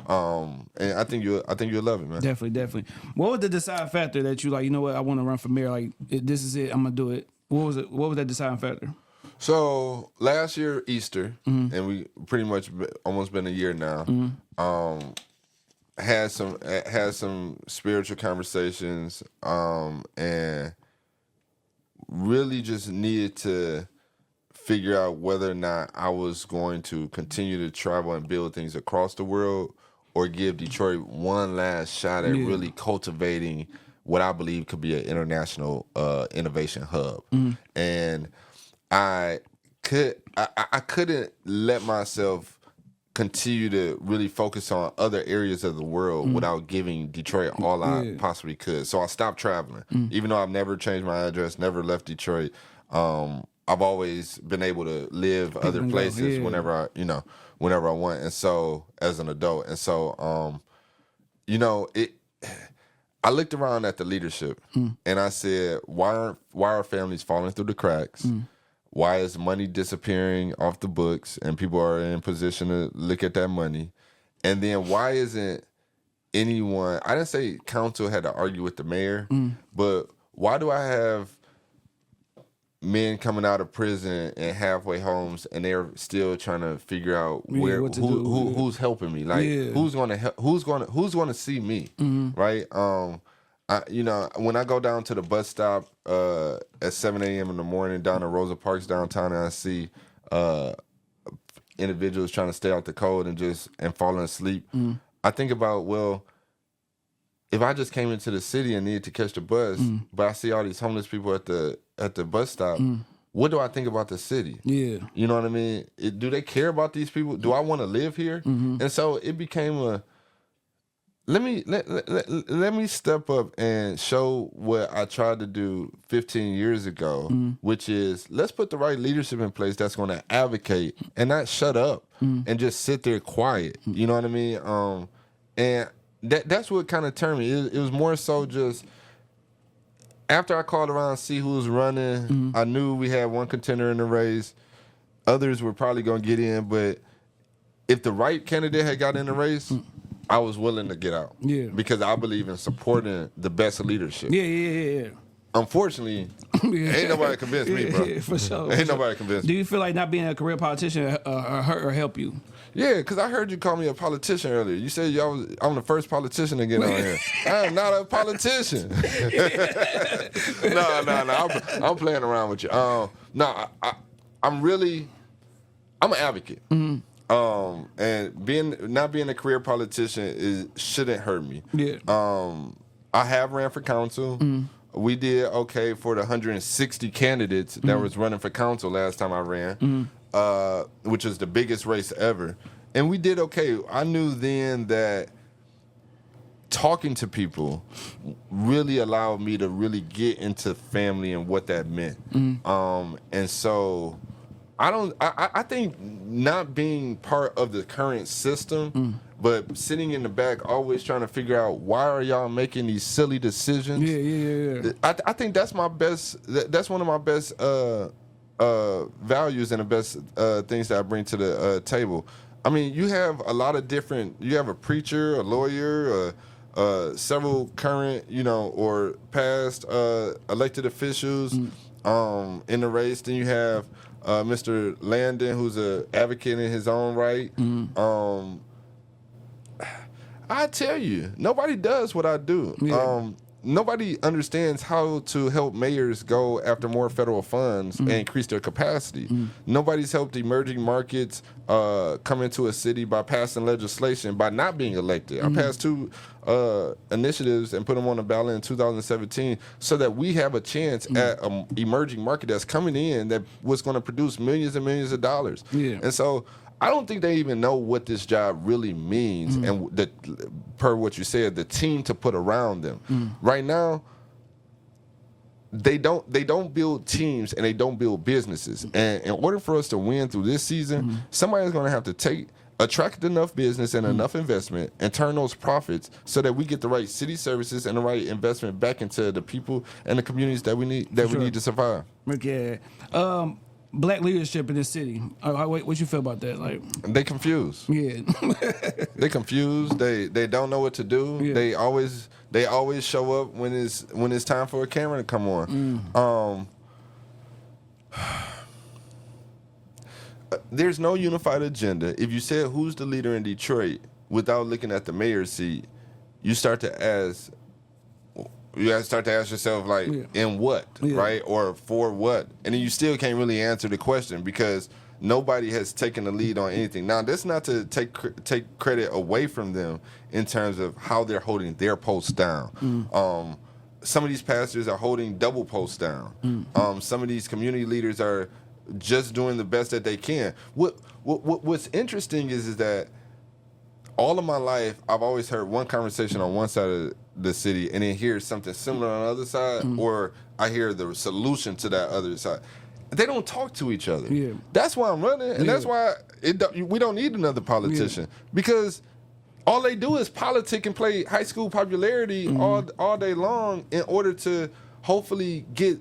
I think you'll love it, man. Definitely. What was the deciding factor that you like? You know what? I want to run for mayor. Like, this is it. I'm gonna do it. What was it? What was that deciding factor? So last year Easter, and we pretty much almost been a year now. Had some spiritual conversations, and really just needed to figure out whether or not I was going to continue to travel and build things across the world, or give Detroit one last shot at really cultivating what I believe could be an international innovation hub. And I couldn't let myself continue to really focus on other areas of the world without giving Detroit all I possibly could. So I stopped traveling. Even though I've never changed my address, never left Detroit, I've always been able to live other places whenever I want. And so as an adult, and so I looked around at the leadership and I said, why are families falling through the cracks? Why is money disappearing off the books and people are in position to look at that money? And then why isn't anyone, I didn't say council had to argue with the mayor, but why do I have men coming out of prison and halfway homes, and they're still trying to figure out who's helping me, like who's going to help, who's going to see me, right? When I go down to the bus stop at 7 a.m. in the morning down at Rosa Parks downtown, and I see individuals trying to stay out the cold and falling asleep, I think about, well, if I just came into the city and needed to catch the bus, but I see all these homeless people at the bus stop, what do I think about the city? Yeah. You know what I mean? Do they care about these people? Do I want to live here? And so it became let me step up and show what I tried to do 15 years ago, which is, let's put the right leadership in place that's going to advocate and not shut up and just sit there quiet. You know what I mean? And that's what kind of turned me. It was more so just after I called around to see who was running, I knew we had one contender in the race. Others were probably going to get in, but if the right candidate had got in the race, I was willing to get out. Yeah. Because I believe in supporting the best leadership. Yeah. Unfortunately, ain't nobody convinced me, bro. Yeah, for sure. Ain't nobody convinced me. Do you feel like not being a career politician hurt or help you? Yeah, because I heard you call me a politician earlier. You said I'm the first politician to get on here. I am not a politician. No. I'm playing around with you. I'm an advocate. And not being a career politician shouldn't hurt me. Yeah. I have ran for council. We did okay for the 160 candidates that was running for council last time I ran, which is the biggest race ever. And we did okay. I knew then that talking to people really allowed me to really get into family and what that meant. And so I think not being part of the current system, but sitting in the back, always trying to figure out why are y'all making these silly decisions. Yeah. I think that's my best. That's one of my best values and the best things that I bring to the table. I mean, you have a lot of different. You have a preacher, a lawyer, several current, or past elected officials in the race. Then you have Mr. Landon, who's an advocate in his own right. I tell you, nobody does what I do. Yeah. Nobody understands how to help mayors go after more federal funds and increase their capacity. Nobody's helped emerging markets come into a city by passing legislation, by not being elected. I passed 2 initiatives and put them on the ballot in 2017 so that we have a chance at an emerging market that's coming in that was going to produce millions and millions of dollars. Yeah. And so I don't think they even know what this job really means, and per what you said, the team to put around them. Right now, they don't build teams and they don't build businesses. And in order for us to win through this season, somebody's going to have to attract enough business and enough investment and turn those profits so that we get the right city services and the right investment back into the people and the communities that we need we need to survive. Yeah. Black leadership in this city. What you feel about that? Like, they confused. Yeah. They confused. They don't know what to do. Yeah. They always show up when it's time for a camera to come on. There's no unified agenda. If you said who's the leader in Detroit without looking at the mayor's seat, you start to ask yourself, like, in what, right? Or for what? And then you still can't really answer the question because nobody has taken the lead on anything. Now, that's not to take credit away from them in terms of how they're holding their posts down. Some of these pastors are holding double posts down. Some of these community leaders are just doing the best that they can. What's interesting is that all of my life, I've always heard one conversation on one side of the city and then hear something similar on the other side, or I hear the solution to that other side. They don't talk to each other. Yeah. That's why I'm running, and that's why we don't need another politician because all they do is politic and play high school popularity all day long in order to hopefully get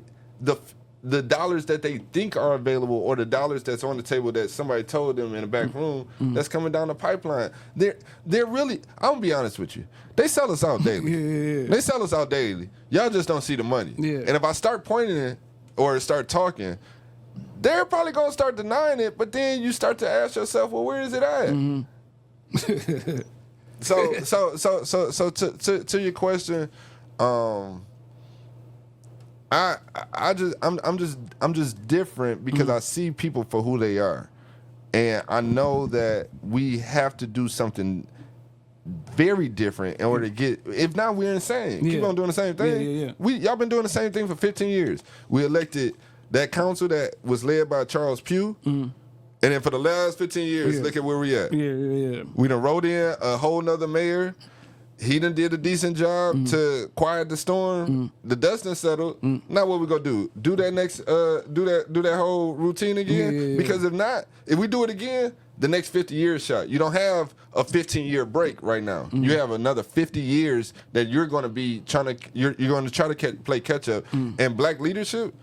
the dollars that they think are available or the dollars that's on the table that somebody told them in the back room that's coming down the pipeline. They're really, I'm going to be honest with you, they sell us out daily. They sell us out daily. Y'all just don't see the money. And if I start pointing or start talking, they're probably going to start denying it, but then you start to ask yourself, well, where is it at? So to your question, I'm just different because I see people for who they are, and I know that we have to do something very different in order to get. If not, we're insane. Keep on doing the same thing. Y'all been doing the same thing for 15 years. We elected that council that was led by Charles Pugh, and then for the last 15 years, look at where we at. We done wrote in a whole nother mayor. He done did a decent job to quiet the storm. The dust done settled. Now what we gonna do? Do that next do that whole routine again? Because if not, if we do it again, the next 50 years shot. You don't have a 15-year break right now. You have another 50 years that you're gonna be you're gonna try to play catch up. And black leadership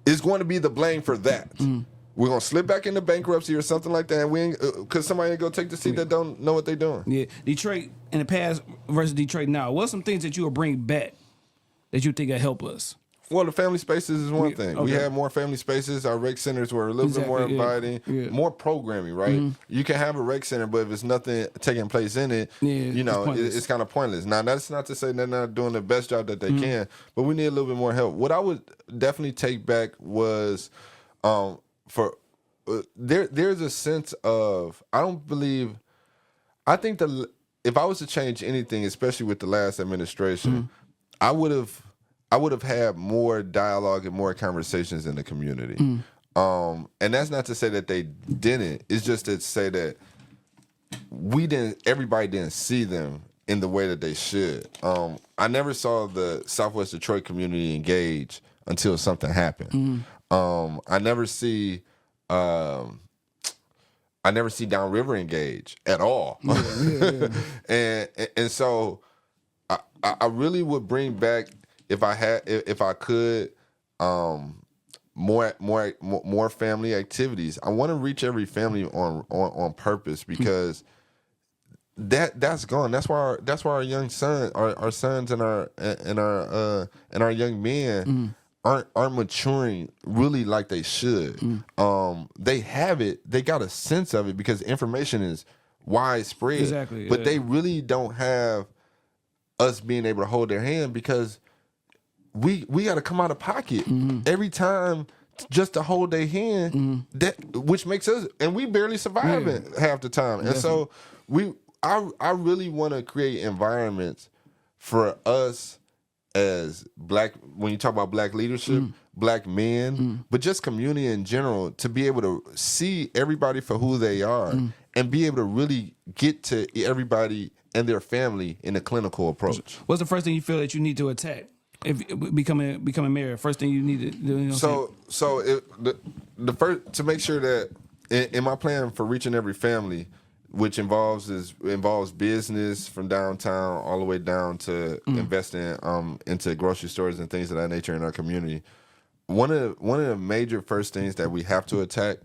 is going to be the blame for that. We're going to slip back into bankruptcy or something like that, and we ain't, because somebody ain't going to take the seat that don't know what they're doing. Yeah, Detroit in the past versus Detroit now. What's some things that you will bring back that you think will help us? Well, the family spaces is one thing. Okay. We have more family spaces. Our rec centers were a little bit more inviting, more programming, right? You can have a rec center, but if there's nothing taking place in it, it's kind of pointless. Now, that's not to say they're not doing the best job that they can, but we need a little bit more help. What I would definitely take back was there's a sense of, I think if I was to change anything, especially with the last administration, I would have had more dialogue and more conversations in the community. And that's not to say that they didn't. It's just to say that everybody didn't see them in the way that they should. I never saw the Southwest Detroit community engage until something happened. I never see I never see downriver engage at all. And so I really would bring back, if I could, more family activities. I want to reach every family on purpose, because that's gone. That's why our young son, our sons and our young men aren't maturing really like they should. They have it, they got a sense of it because information is widespread. Exactly. But they really don't have us being able to hold their hand, because we got to come out of pocket every time just to hold their hand. Which makes us, and we barely survive it half the time. And so I really want to create environments for us as black, when you talk about black leadership, black men, but just community in general, to be able to see everybody for who they are and be able to really get to everybody and their family in a clinical approach. What's the first thing you feel that you need to attack if becoming mayor? First thing you need to do. You know the first, to make sure that in my plan for reaching every family, which involves business from downtown all the way down to investing into grocery stores and things of that nature in our community. One of the major first things that we have to attack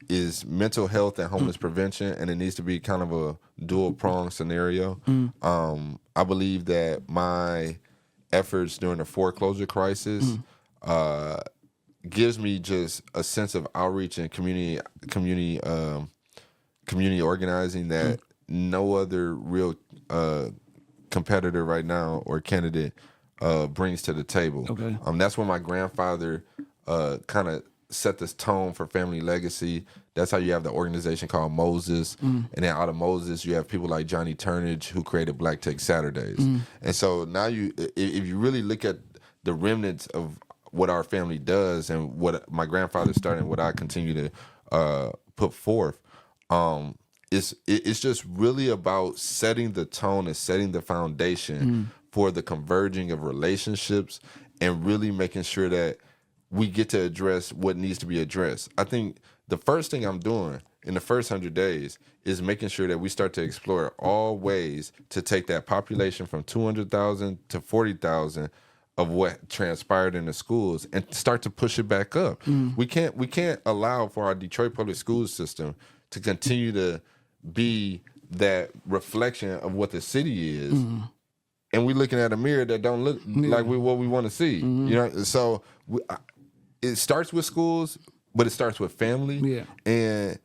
is mental health and homeless prevention, and it needs to be kind of a dual pronged scenario. I believe that my efforts during the foreclosure crisis gives me just a sense of outreach and community organizing that no other real competitor right now or candidate brings to the table. Okay. That's when my grandfather kind of set this tone for family legacy. That's how you have the organization called Moses. And then out of Moses, you have people like Johnny Turnage, who created Black Tech Saturdays. And so now if you really look at the remnants of what our family does and what my grandfather started and what I continue to put forth, it's just really about setting the tone and setting the foundation for the converging of relationships and really making sure that we get to address what needs to be addressed. I think the first thing I'm doing in the first 100 days is making sure that we start to explore all ways to take that population from 200,000 to 40,000 of what transpired in the schools and start to push it back up. We can't allow for our Detroit public school system to continue to be that reflection of what the city is, and we're looking at a mirror that don't look like what we want to see. You know, so it starts with schools, but it starts with family, and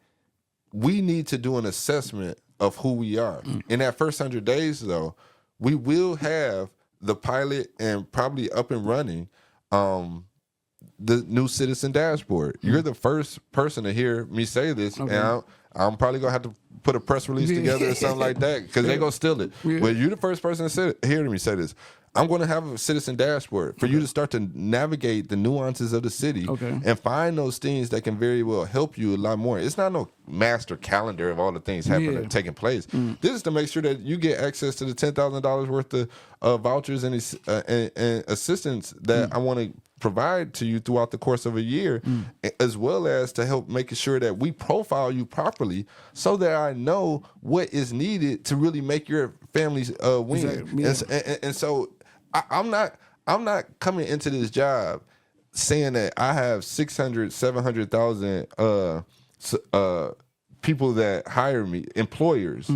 we need to do an assessment of who we are. In that first 100 days, though, we will have the pilot and probably up and running the new citizen dashboard. You're the first person to hear me say this, and I'm probably gonna have to put a press release together or something like that, because they're gonna steal it. But you're the first person to hear me say this. I'm going to have a citizen dashboard for you to start to navigate the nuances of the city and find those things that can very well help you a lot more. It's not no master calendar of all the things taking place. This is to make sure that you get access to the $10,000 worth of vouchers and assistance that I want to provide to you throughout the course of a year, as well as to help making sure that we profile you properly so that I know what is needed to really make your families win. And so I'm not coming into this job saying that I have 600, 700,000 people that hire me, employers,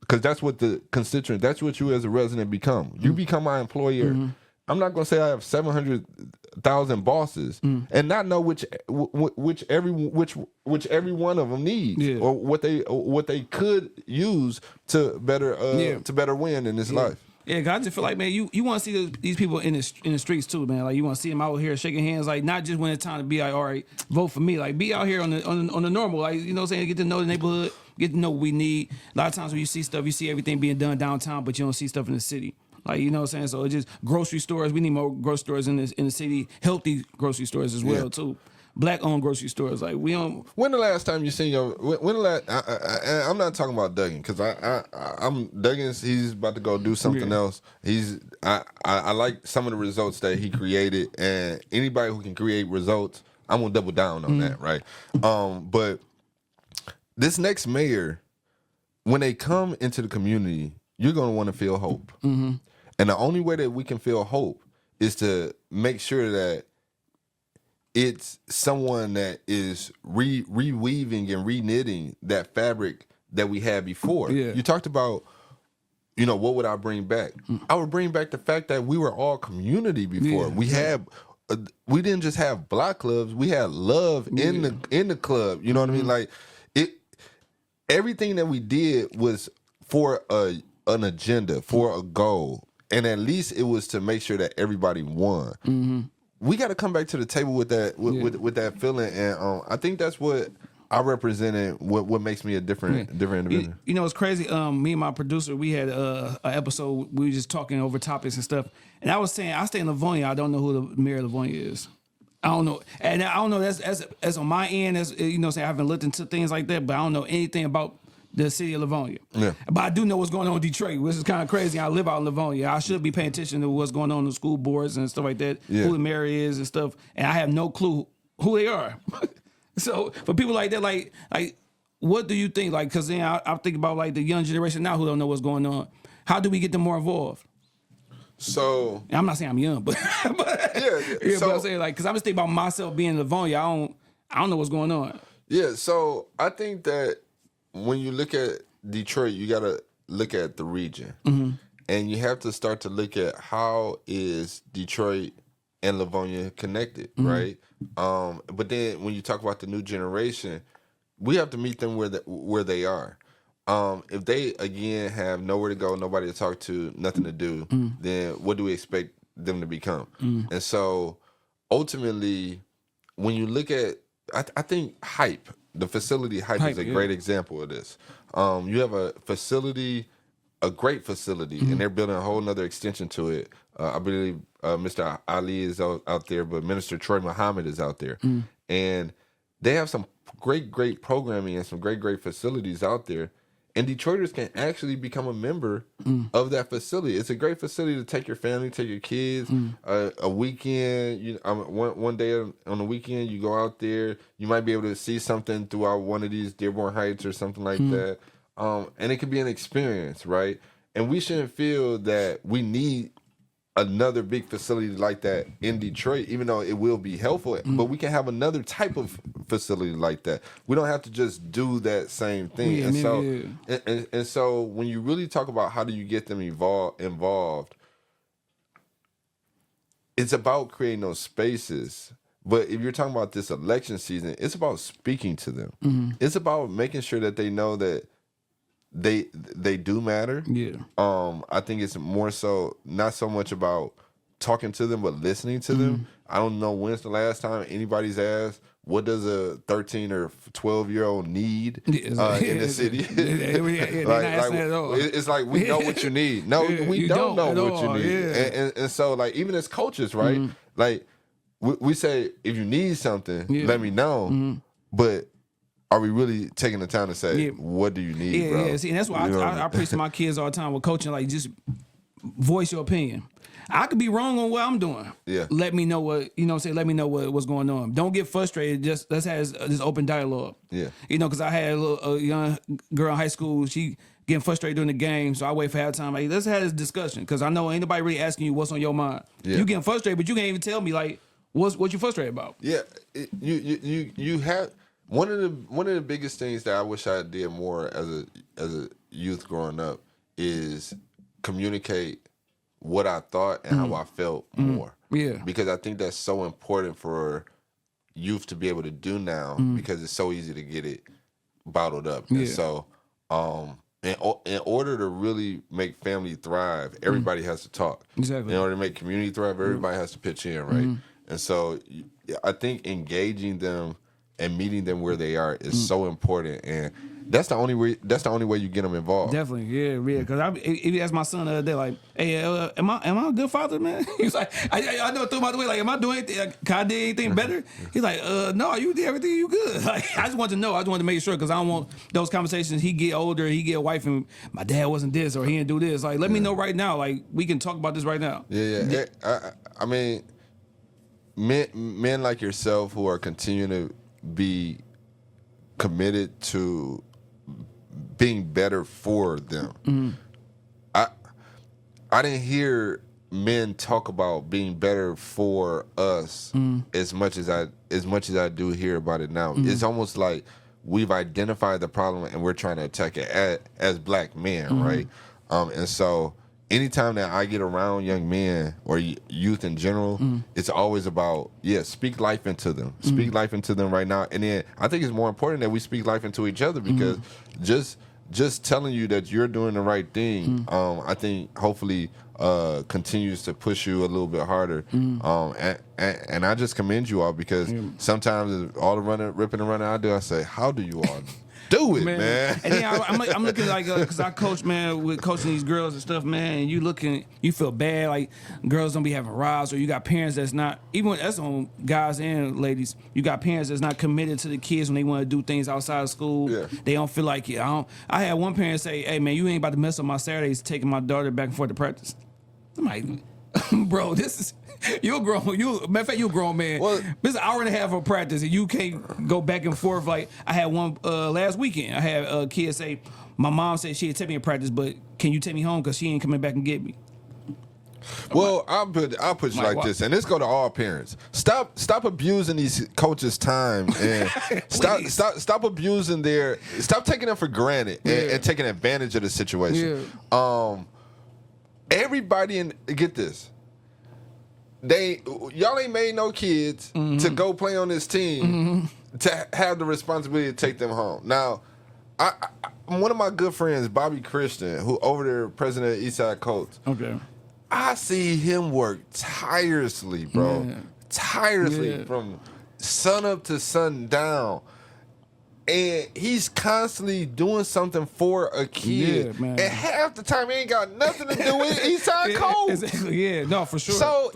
because that's what the constituent, that's what you as a resident become. You become my employer. I'm not going to say I have 700,000 bosses and not know which every one of them needs or what they could use to better win in this life. Yeah, God, I just feel like, man, you want to see these people in the streets too, man. Like, you want to see them out here shaking hands, like, not just when it's time to be like, all right, vote for me. Like, be out here on the normal, like, you know what I'm saying, get to know the neighborhood, get to know what we need. A lot of times when you see stuff, you see everything being done downtown, but you don't see stuff in the city. Like, you know what I'm saying? So it's just grocery stores. We need more grocery stores in the city, healthy grocery stores as well, too. Black-owned grocery stores. Like, we don't... When the last time you seen I'm not talking about Duggan, because I'm Duggan's, he's about to go do something else. I like some of the results that he created, and anybody who can create results, I'm gonna double down on that, right? But this next mayor, when they come into the community, you're gonna want to feel hope, and the only way that we can feel hope is to make sure that it's someone that is reweaving and reknitting that fabric that we had before. Yeah. You talked about, what would I bring back? I would bring back the fact that we were all community before. Yeah. We didn't just have block clubs. We had love in the club. You know what I mean? Like everything that we did was for an agenda, for a goal, and at least it was to make sure that everybody won. We got to come back to the table with that with that feeling, and I think that's what I represented. What makes me a different individual. It's crazy. Me and my producer, we had an episode. We were just talking over topics and stuff, and I was saying I stay in Livonia. I don't know who the mayor of Livonia is. I don't know, and I don't know. That's on my end. As saying I haven't looked into things like that, but I don't know anything about the city of Livonia. Yeah. But I do know what's going on in Detroit, which is kind of crazy. I live out in Livonia. I should be paying attention to what's going on in the school boards and stuff like that, who the mayor is and stuff, and I have no clue who they are. So for people like that, like what do you think? Like, because then I think about like the young generation now who don't know what's going on. How do we get them more involved? So and I'm not saying I'm young, but but I'm saying like because I'm just thinking about myself being in Livonia. I don't know what's going on. Yeah, so I think that when you look at Detroit, you got to look at the region, and you have to start to look at how is Detroit and Livonia connected, right? But then when you talk about the new generation, we have to meet them where they are. If they again have nowhere to go, nobody to talk to, nothing to do, then what do we expect them to become? And so ultimately, when you look at, I think hype. The facility hype is a great example of this. You have a great facility, and they're building a whole nother extension to it. I believe Mr. Ali is out there, but Minister Troy Muhammad is out there. And they have some great programming and some great facilities out there. And Detroiters can actually become a member of that facility. It's a great facility to take your family, take your kids. A weekend, one day on the weekend, you go out there. You might be able to see something throughout one of these Dearborn Heights or something like that. And it could be an experience, right? And we shouldn't feel that we need another big facility like that in Detroit, even though it will be helpful. But we can have another type of facility like that. We don't have to just do that same thing. And so when you really talk about how do you get them involved, it's about creating those spaces. But if you're talking about this election season, it's about speaking to them. It's about making sure that they know that they do matter. I think it's more so not so much about talking to them, but listening to them. I don't know when's the last time anybody's asked, what does a 13 or 12-year-old need in the city? It's like we know what you need. No, we don't know what you need. And so like even as coaches, right? Like we say, if you need something, let me know. But are we really taking the time to say, what do you need, bro? See, and that's why I preach to my kids all the time with coaching, like, just voice your opinion. I could be wrong on what I'm doing. Let me know what, let me know what's going on. Don't get frustrated. Just let's have this open dialogue. Because I had a young girl in high school, she getting frustrated during the game, so I wait for halftime. Like, let's have this discussion, because I know ain't nobody really asking you what's on your mind. You getting frustrated, but you can't even tell me, like, what you frustrated about. You have... One of the biggest things that I wish I did more as a youth growing up is communicate what I thought and how I felt more. Because I think that's so important for youth to be able to do now, because it's so easy to get it bottled up. And so in order to really make family thrive, everybody has to talk. Exactly. In order to make community thrive, everybody has to pitch in, right? And so I think engaging them and meeting them where they are is so important, and that's the only way you get them involved. Definitely, yeah. Because if you ask my son the other day, like, "Hey, am I a good father, man?" He's like, "I know through my way, like, am I doing anything? Can I do anything better?" He's like, "No, you did everything you good." Like, I just want to know. I just want to make sure, because I don't want those conversations. He get older, he get a wife, and my dad wasn't this or he didn't do this. Like, let me know right now. Like, we can talk about this right now. I mean, men like yourself who are continuing to be committed to being better for them. Mm-hmm. I didn't hear men talk about being better for us as much as I do hear about it now. It's almost like we've identified the problem and we're trying to attack it as black men, right? And so anytime that I get around young men or youth in general, it's always about, speak life into them. Speak life into them right now. And then I think it's more important that we speak life into each other because just telling you that you're doing the right thing, I think hopefully continues to push you a little bit harder. And I just commend you all because sometimes all the ripping and running I do, I say, how do you all do it, man? And then I'm looking like, because I coach, man, with coaching these girls and stuff, man, and you feel bad, like girls don't be having rides, or you got parents that's not, even when that's on guys and ladies, you got parents that's not committed to the kids when they want to do things outside of school. Yeah. They don't feel like it. I had one parent say, hey, man, you ain't about to mess up my Saturdays taking my daughter back and forth to practice. I'm like, bro, this is... You're grown. Matter of fact, you're a grown man. Well, this is an hour and a half of practice, and you can't go back and forth. Like I had one last weekend. I had a kid say, "My mom said she'd take me to practice, but can you take me home because she ain't coming back and get me?" Well, I'll put you like this, and this go to all parents. Stop abusing these coaches' time, and stop abusing stop taking them for granted and taking advantage of the situation. Yeah. Everybody get this. Y'all ain't made no kids to go play on this team to have the responsibility to take them home. Now, one of my good friends, Bobby Christian, who over there president of Eastside Colts. Okay. I see him work tirelessly, bro. Yeah. Tirelessly from sun up to sun down. And he's constantly doing something for a kid. Yeah, man. And half the time he ain't got nothing to do with Eastside Colts. Exactly. Yeah, no, for sure. So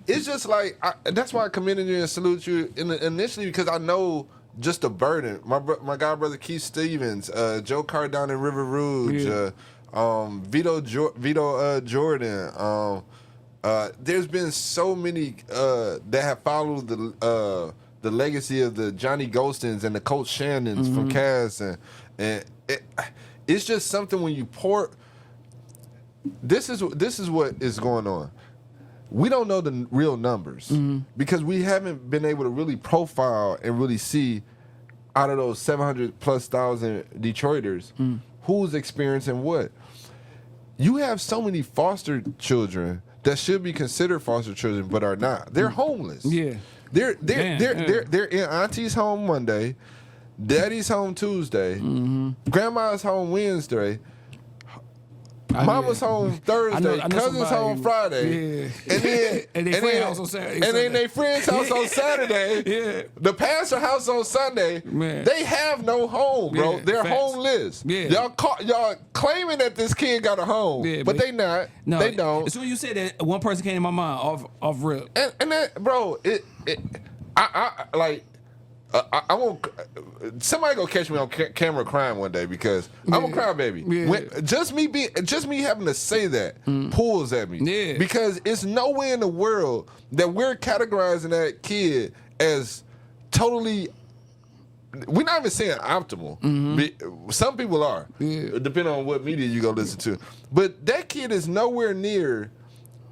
it's just like, that's why I commended you and salute you initially, because I know just the burden. My god brother Keith Stevens, Joe Cardone in River Rouge, Vito Jordan. There's been so many that have followed the legacy of the Johnny Ghostins and the Coach Shannons from Cass, and it's just something when you pour. This is what is going on. We don't know the real numbers because we haven't been able to really profile and really see out of those 700,000+ Detroiters who's experiencing what. You have so many foster children that should be considered foster children but are not. They're homeless. Yeah. They're in auntie's home Monday, daddy's home Tuesday, grandma's home Wednesday, mama's home Thursday, cousin's home Friday, and then their house on Saturday, and then their friend's house on Saturday, the pastor house on Sunday. Man. They have no home, bro. They're homeless. Yeah. Y'all claiming that this kid got a home, but they not. No, they don't. As soon as you said that, one person came to my mind off rip, and that, bro, I won't. Somebody go catch me on camera crying one day because I'm a crybaby. Yeah. Just me having to say that pulls at me. Yeah. Because it's nowhere in the world that we're categorizing that kid as totally. We're not even saying optimal. Some people are, depending on what media you go listen to. But that kid is nowhere near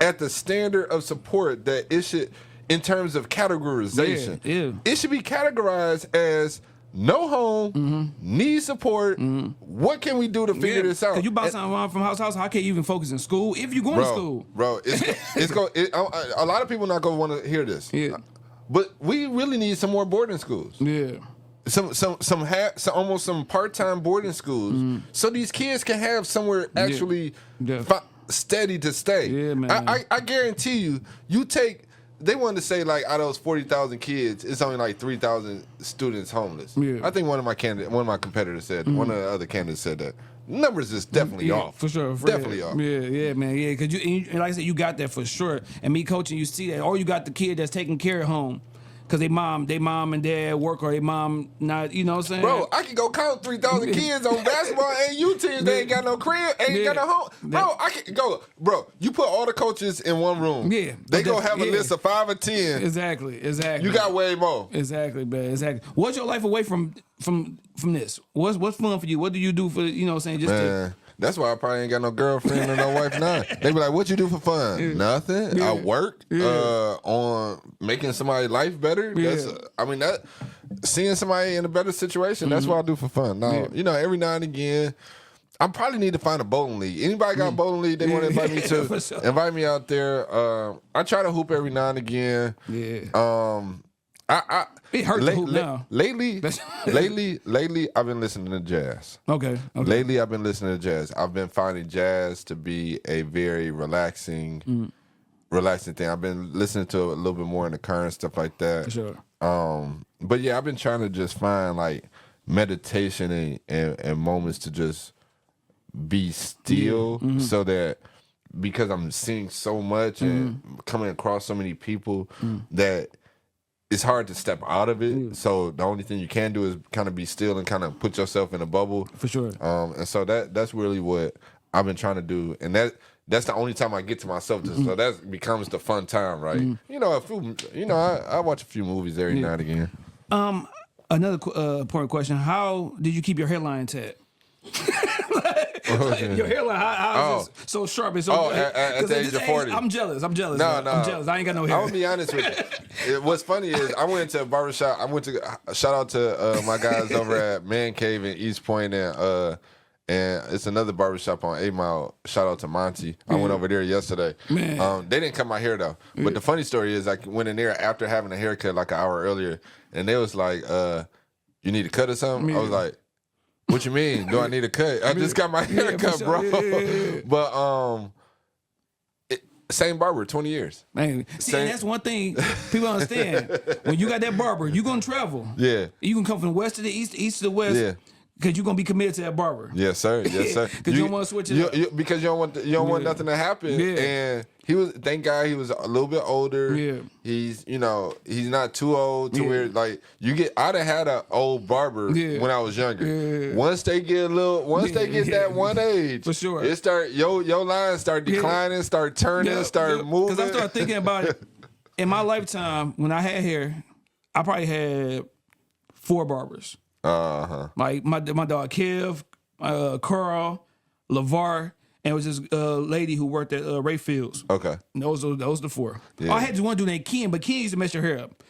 at the standard of support that it should. In terms of categorization, it should be categorized as no home, need support. What can we do to figure this out? Because you bounce around from house to house, how can you even focus in school if you're going to school? Bro, a lot of people not going to want to hear this. Yeah. But we really need some more boarding schools. Yeah. Almost some part-time boarding schools so these kids can have somewhere actually steady to stay. Yeah, man. I guarantee you take. They wanted to say like out of those 40,000 kids, it's only like 3,000 students homeless. Yeah. I think one of my competitors said, one of the other candidates said that. Numbers is definitely off. For sure. Definitely off. Yeah, man. Yeah, because like I said, you got that for sure. And me coaching, you see that. Or you got the kid that's taking care of home. because they mom and dad work or they mom not, you know what I'm saying? Bro, I can go count 3,000 kids on basketball and U teams. They ain't got no crib, ain't got no home. Bro, I can go. Bro, you put all the coaches in one room. Yeah. They go have a list of 5 or 10. Exactly. You got way more. Exactly, man. Exactly. What's your life away from this? What's fun for you? What do you do for, you know what I'm saying? Just that's why I probably ain't got no girlfriend or no wife now. They be like, what you do for fun? Nothing. Yeah. I work on making somebody's life better. Yeah. Seeing somebody in a better situation, that's what I do for fun. Now, every now and again, I probably need to find a bowling league. Anybody got a bowling league they want to invite me to? Sure. Invite me out there. I try to hoop every now and again. Yeah. It hurts to hoop now. Lately, I've been listening to jazz. Okay. Lately, I've been listening to jazz. I've been finding jazz to be a very relaxing thing. I've been listening to a little bit more in the current stuff like that. For sure. But yeah, I've been trying to just find like meditation and moments to just be still, so that because I'm seeing so much and coming across so many people that it's hard to step out of it. So the only thing you can do is kind of be still and kind of put yourself in a bubble. For sure. And so that's really what I've been trying to do. And that's the only time I get to myself. So that becomes the fun time, right? I watch a few movies every now and again. Another important question: how did you keep your hairline intact? Your hairline, how is it so sharp and so good? At the age of 40. I'm jealous. No. I'm jealous. I ain't got no hair. I'm gonna be honest with you. What's funny is I went to a barbershop. Shout out to my guys over at Man Cave in East Point, and it's another barbershop on 8 Mile. Shout out to Monty. I went over there yesterday. Man. They didn't cut my hair though. But the funny story is I went in there after having a haircut like an hour earlier, and they was like, "You need a cut or something?" I was like, "What you mean? Do I need a cut? I just got my hair cut, bro." Yeah. But same barber, 20 years. Man, see, and that's one thing people don't understand. When you got that barber, you gonna travel. Yeah. You can come from the west to the east to the west. Yeah. Because you're gonna be committed to that barber. Yes, sir. Yes, sir. Because you don't want to switch it up. Because you don't want nothing to happen. Yeah. And thank God he was a little bit older. Yeah. He's not too old to where like I'd have had an old barber when I was younger. Yeah. Once they get that one age, for sure, it start your lines start declining, start turning, start moving. Because I started thinking about it in my lifetime when I had hair, I probably had 4 barbers. Like my dog Kev, Carl, LeVar, and it was this lady who worked at Ray Fields. Okay. And those are the 4. Yeah. I had one dude named Ken, but Ken used to mess your hair up.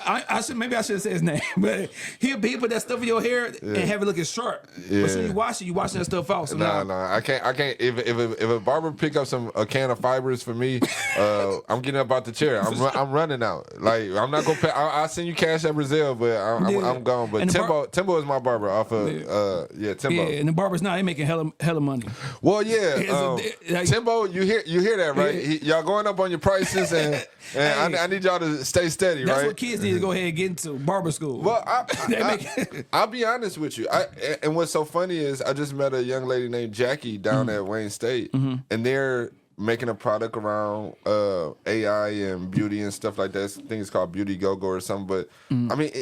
I should have said his name, but he put that stuff in your hair and have it looking sharp. Yeah. But soon you washing that stuff out. So no, I can't. If a barber pick up a can of fibers for me, I'm getting up out the chair. I'm running out. Like I'm not gonna pay. I'll send you cash at Brazil, but I'm gone. But Timbo is my barber off of Timbo. Yeah, and the barbers now they making hella money. Well, yeah, Timbo, you hear that right? Y'all going up on your prices, and I need y'all to stay steady, that's right? What kids need to go ahead and get into barber school. Well, I'll be honest with you. And what's so funny is I just met a young lady named Jackie down at Wayne State, and they're making a product around AI and beauty and stuff like that. I think it's called Beauty Go-Go or something. But I mean,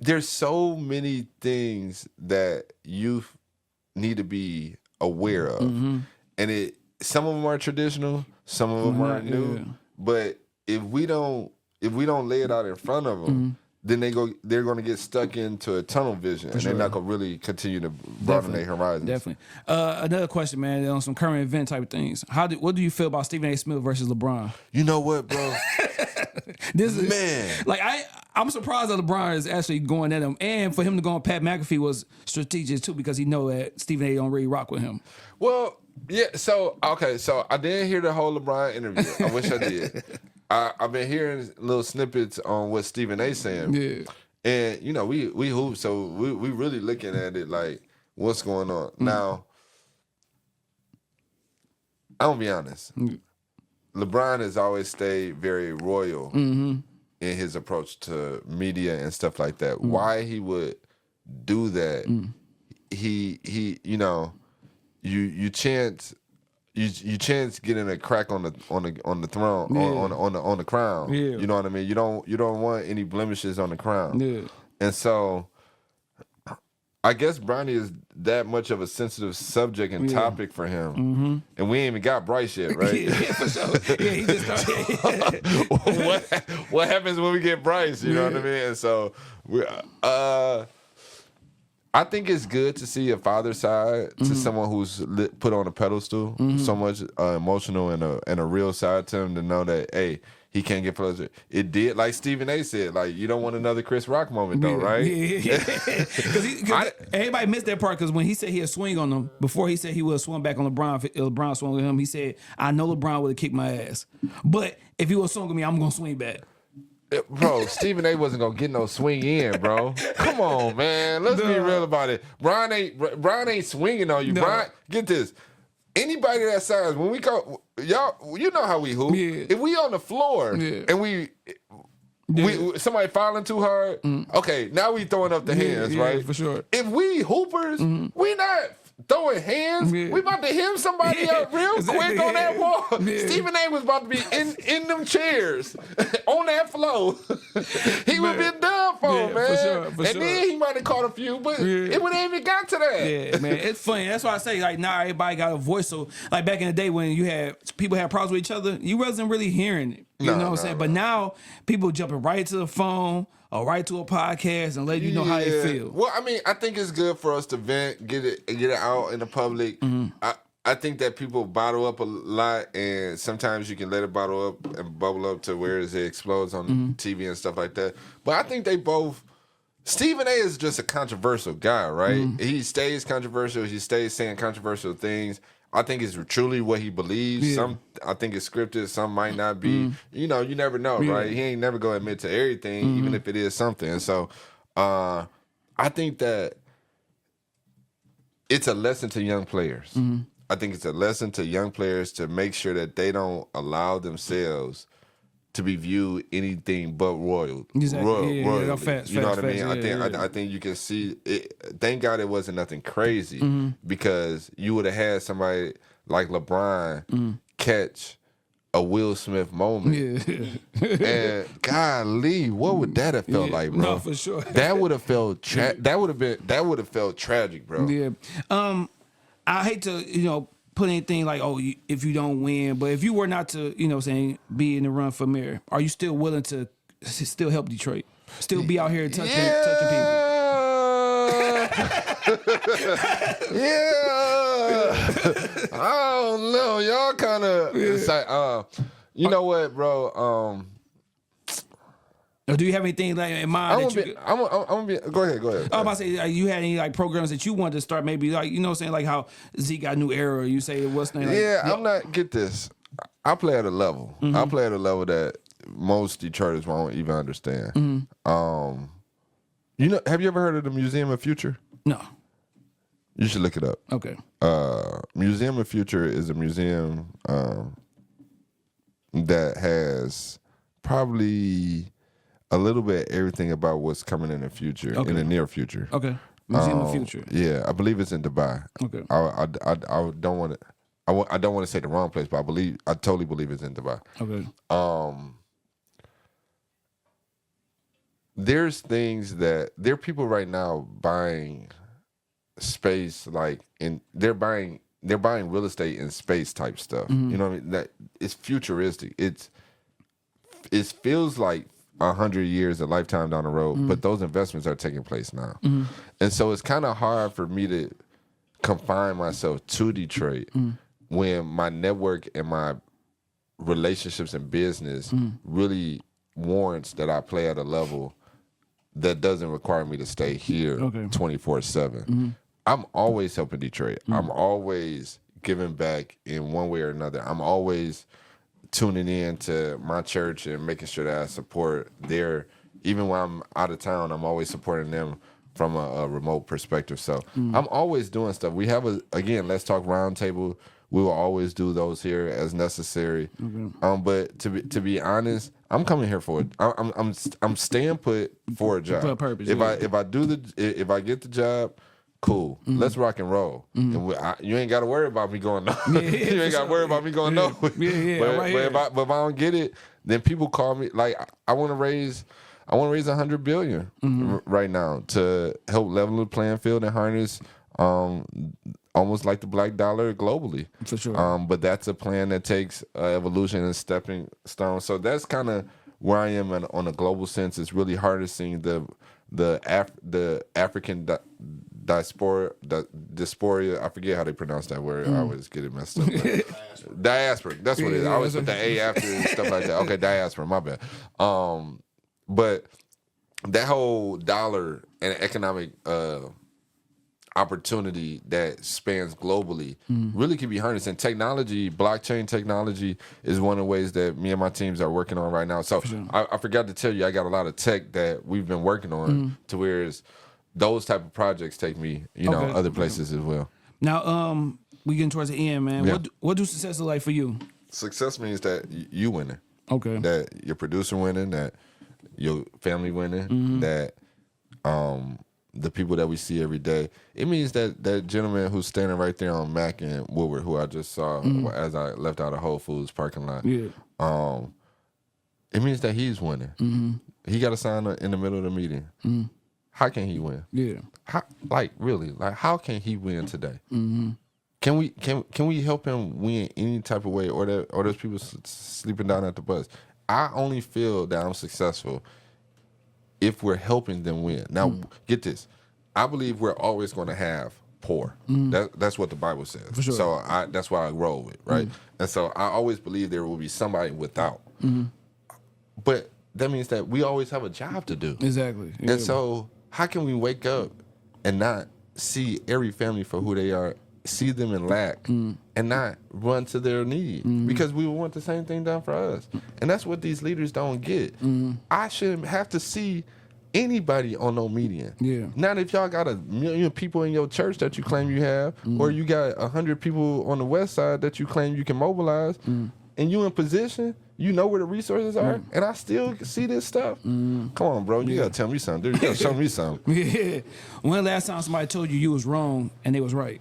there's so many things that you need to be aware of, and some of them are traditional, some of them are new. Yeah. But if we don't lay it out in front of them, then they're going to get stuck into a tunnel vision, and they're not going to really continue to broaden their horizons. Definitely. Another question, man, on some current event type of things. What do you feel about Stephen A. Smith versus LeBron? You know what, bro? Man, like I'm surprised that LeBron is actually going at him, and for him to go on Pat McAfee was strategic too, because he know that Stephen A. don't really rock with him. Well, yeah. So I didn't hear the whole LeBron interview. I wish I did. I've been hearing little snippets on what Stephen A. saying. Yeah. And we hoop, so we really looking at it like what's going on now. I'm gonna be honest. LeBron has always stayed very royal in his approach to media and stuff like that. Why he would do that? He you chant you chance getting a crack on the throne on the crown. Yeah. You know what I mean? You don't want any blemishes on the crown. Yeah. And so I guess Bronny is that much of a sensitive subject and topic for him. Mm-hmm. And we ain't even got Bryce yet, right? Yeah, for sure. Yeah, he just started. what happens when we get Bryce? You know what I mean? And so I think it's good to see a father side to someone who's put on a pedestal, so much emotional and a real side to him, to know that, hey, he can't get closer. It did, like Stephen A. said, like, you don't want another Chris Rock moment, though, right? Yeah. Because everybody missed that part, because when he said he'd swing on them, before he said he would have swung back on LeBron, if LeBron swung with him, he said, I know LeBron would have kicked my ass. But if he would have swung with me, I'm going to swing back. Bro, Stephen A. wasn't gonna get no swing in, bro. Come on, man. Let's be real about it. Brian ain't swinging on you. No. Brian, get this. Anybody that signs, when we call y'all, you know how we hoop. Yeah. If we on the floor and we somebody fouling too hard, okay, now we throwing up the hands, right? For sure. If we hoopers, we not throwing hands. We about to hit somebody up real quick on that wall. Stephen A. was about to be in them chairs on that floor. He would be done for, man. For sure. Then he might have caught a few, but it would have even got to that. Yeah, man, it's funny. That's why I say, like, now everybody got a voice. So, like, back in the day when people had problems with each other, you wasn't really hearing it. You know what I'm saying? But now people jumping right to the phone or right to a podcast and let you know how they feel. Well, I mean, I think it's good for us to vent, get it out in the public. I think that people bottle up a lot, and sometimes you can let it bottle up and bubble up to where it explodes on TV and stuff like that. But I think they both. Stephen A. is just a controversial guy, right? He stays controversial. He stays saying controversial things. I think it's truly what he believes. Some I think it's scripted. Some might not be. You know, you never know, right? He ain't never gonna admit to everything, even if it is something. So I think that it's a lesson to young players. I think it's a lesson to young players to make sure that they don't allow themselves to be viewed anything but royal. Exactly. Royally. Facts, you know what I mean? Yeah, I think you can see it. Thank God it wasn't nothing crazy, because you would have had somebody like LeBron catch a Will Smith moment. And golly, what would that have felt like, bro? No, for sure. That would have felt that would have felt tragic, bro. Yeah. I hate to, put anything like, if you don't win, but if you were not to, be in the run for mayor, are you still willing to still help Detroit? Still be out here touching people? I don't know. Y'all kind of you know what, bro? Or do you have anything like in mind? I'm gonna be. Go ahead. I was about to say, you had any like programs that you wanted to start? Maybe like saying like how Zeke got New Era. You say what's name? I'm not. Get this. I play at a level. I play at a level that most Detroiters won't even understand. Have you ever heard of the Museum of Future? No. You should look it up. Okay. Museum of Future is a museum that has probably a little bit everything about what's coming in the future, in the near future. Okay. Museum of Future. Yeah, I believe it's in Dubai. Okay. I don't want to. I don't want to say the wrong place, but I totally believe it's in Dubai. Okay. There's things that there are people right now buying space, they're buying real estate in space type stuff. You know what I mean? That it's futuristic. It feels like 100 years, a lifetime down the road, but those investments are taking place now. And so it's kind of hard for me to confine myself to Detroit when my network and my relationships and business really warrants that I play at a level that doesn't require me to stay here 24/7. I'm always helping Detroit. I'm always giving back in one way or another. I'm always tuning in to my church and making sure that I support even when I'm out of town, I'm always supporting them from a remote perspective. So I'm always doing stuff. We have Let's Talk Roundtable. We will always do those here as necessary. But to be honest, I'm coming here for it. I'm staying put for a job. For a purpose. If I get the job, Cool. Let's rock and roll. And you ain't got to worry about me going no. You ain't got to worry about me going no. But if I don't get it, then people call me like I want to raise $100 billion right now to help level the playing field and harness almost like the black dollar globally. For sure. But that's a plan that takes evolution and stepping stones. So that's kind of where I am on a global sense. It's really harnessing the African dysphoria. I forget how they pronounce that word. I always get it messed up. Diaspora. That's what it is. I always put the A after and stuff like that. Okay, diaspora. My bad. But that whole dollar and economic opportunity that spans globally really can be harnessed. And technology, blockchain technology, is one of the ways that me and my teams are working on right now. So I forgot to tell you, I got a lot of tech that we've been working on to where those type of projects take me, other places as well. Now, we getting towards the end, man. Yeah. What do success look like for you? Success means that you winning. Okay. That your producer winning, that your family winning, that the people that we see every day. It means that gentleman who's standing right there on Mack and Woodward, who I just saw as I left out of Whole Foods parking lot. Yeah. It means that he's winning. He got a sign in the middle of the meeting. How can he win? Yeah. How can he win today? Can we help him win any type of way, or there's people sleeping down at the bus? I only feel that I'm successful if we're helping them win. Now, get this. I believe we're always going to have poor. That's what the Bible says. For sure. So that's why I roll with, right? And so I always believe there will be somebody without. But that means that we always have a job to do. Exactly. Yeah. And so how can we wake up and not see every family for who they are, see them in lack, and not run to their need? Because we want the same thing done for us. And that's what these leaders don't get. I shouldn't have to see anybody on no median. Yeah. Not if y'all got 1 million people in your church that you claim you have, or you got 100 people on the west side that you claim you can mobilize, and you in position, you know where the resources are, and I still see this stuff. Come on, bro. You got to tell me something. You got to show me something. Yeah. When the last time somebody told you was wrong and they was right?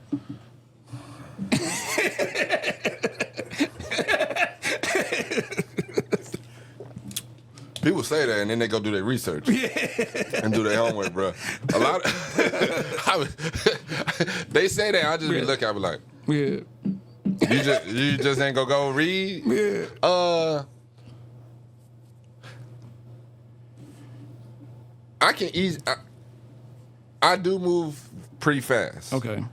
People say that, and then they go do their research and do their homework, bro. A lot they say that. I just be looking. I be like, you just ain't gonna go read. I can easy. I do move pretty fast. Okay.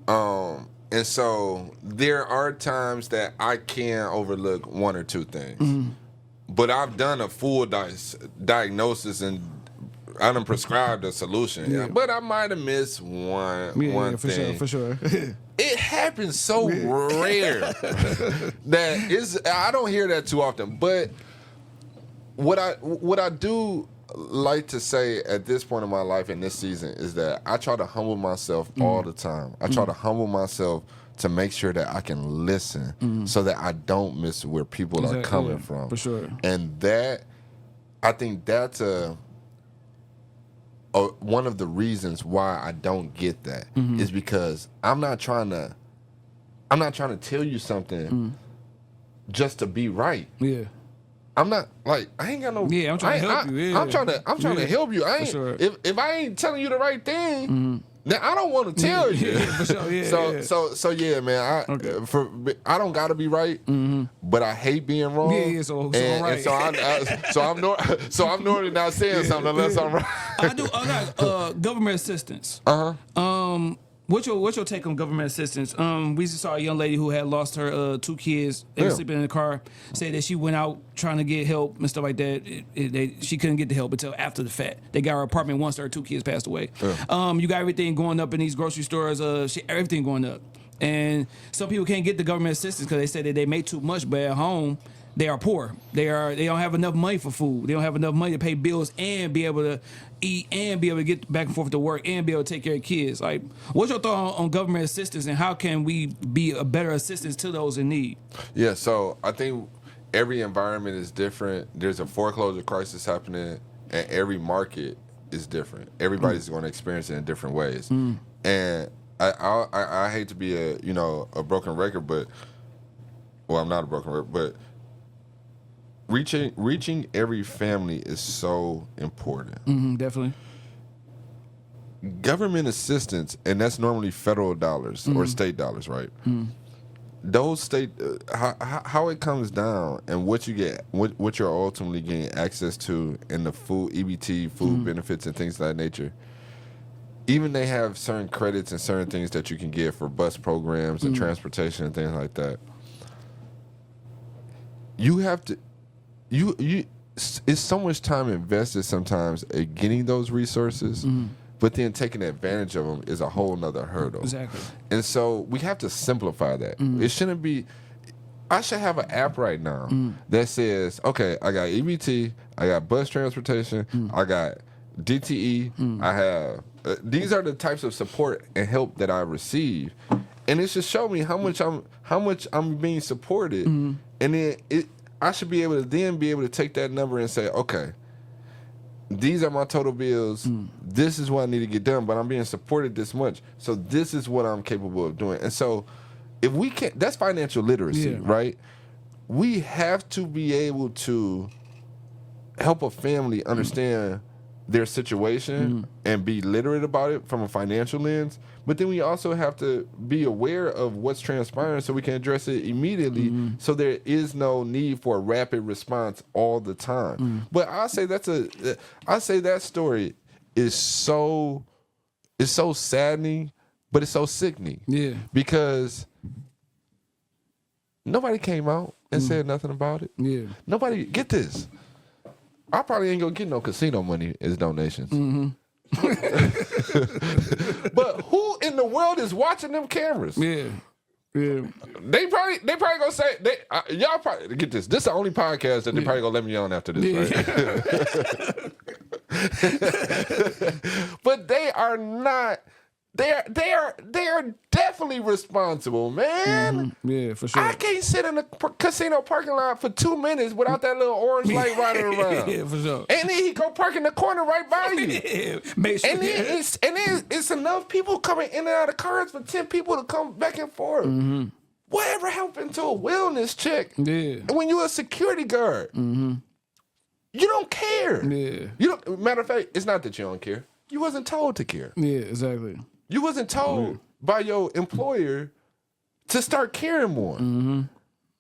And so there are times that I can overlook one or two things. But I've done a full diagnosis and I done prescribed a solution. Yeah. But I might have missed one thing. For sure. It happens so rare that I don't hear that too often. But what I do like to say at this point in my life in this season is that I try to humble myself all the time. I try to humble myself to make sure that I can listen so that I don't miss where people are coming from. For sure. And that, I think that's one of the reasons why I don't get that is because I'm not trying to tell you something just to be right. Yeah. I'm not I ain't got no. Yeah, I'm trying to help you. Yeah. I'm trying to help you. I ain't. Sure. If I ain't telling you the right thing, then I don't want to tell you. For sure. Yeah. So yeah, man. I don't gotta be right, but I hate being wrong. Yeah. So right. And so I'm normally not saying something unless I'm right. I got government assistance. What's your take on government assistance? We just saw a young lady who had lost her 2 kids. They were sleeping in the car. Said that she went out trying to get help and stuff like that. She couldn't get the help until after the fact. They got her apartment once her 2 kids passed away. Yeah. You got everything going up in these grocery stores. Everything going up. And some people can't get the government assistance because they say that they make too much, but at home they are poor. They don't have enough money for food. They don't have enough money to pay bills and be able to eat and be able to get back and forth to work and be able to take care of kids. Like, what's your thought on government assistance and how can we be a better assistance to those in need? Yeah, so I think every environment is different. There's a foreclosure crisis happening in every market is different. Everybody's going to experience it in different ways. And I hate to be a broken record, but I'm not a broken record, but reaching every family is so important. Definitely. Government assistance, and that's normally federal dollars or state dollars, right? Those state how it comes down and what you get, what you're ultimately getting access to in the food EBT, food benefits and things of that nature. Even they have certain credits and certain things that you can get for bus programs and transportation and things like that. You have to, it's so much time invested sometimes in getting those resources, but then taking advantage of them is a whole nother hurdle. Exactly. And so we have to simplify that. It shouldn't be, I should have an app right now that says, okay, I got EBT, I got bus transportation, I got DTE, I have, these are the types of support and help that I receive. And it should show me how much I'm being supported. And then I should be able to take that number and say, okay, these are my total bills. This is what I need to get done, but I'm being supported this much. So this is what I'm capable of doing. And so if we can't, that's financial literacy, right? We have to be able to help a family understand their situation and be literate about it from a financial lens. But then we also have to be aware of what's transpiring so we can address it immediately so there is no need for a rapid response all the time. But I say that story is so saddening, but it's so sickening. Yeah. Because nobody came out and said nothing about it. Yeah. Nobody, get this. I probably ain't gonna get no casino money as donations. But who in the world is watching them cameras? Yeah. They probably gonna say y'all probably get this. This is the only podcast that they probably gonna let me on after this, right? But they are not. They are definitely responsible, man. Yeah, for sure. I can't sit in a casino parking lot for 2 minutes without that little orange light riding around. Yeah, for sure. And then he go park in the corner right by you. Yeah, make sure. And then it's enough people coming in and out of cars for 10 people to come back and forth. Whatever happened to a wellness check? Yeah. And when you're a security guard, you don't care. Yeah. Matter of fact, it's not that you don't care. You wasn't told to care. Yeah, exactly. You wasn't told by your employer to start caring more.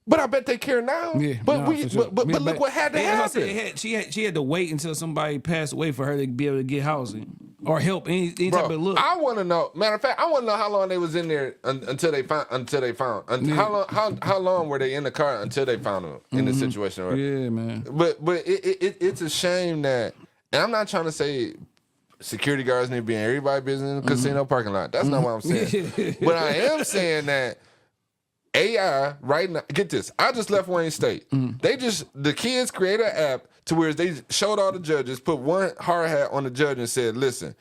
But I bet they care now. Yeah, but look what had to happen. She had to wait until somebody passed away for her to be able to get housing or help any type of look. I want to know. Matter of fact, I want to know how long they was in there until they found. How long were they in the car until they found them in the situation? Right? Yeah, man. But it's a shame that, and I'm not trying to say security guards need to be in everybody's business in the casino parking lot. That's not what I'm saying. But I am saying that AI right now, get this, I just left Wayne State. The kids created an app to where they showed all the judges, put one hard hat on the judge and said, listen,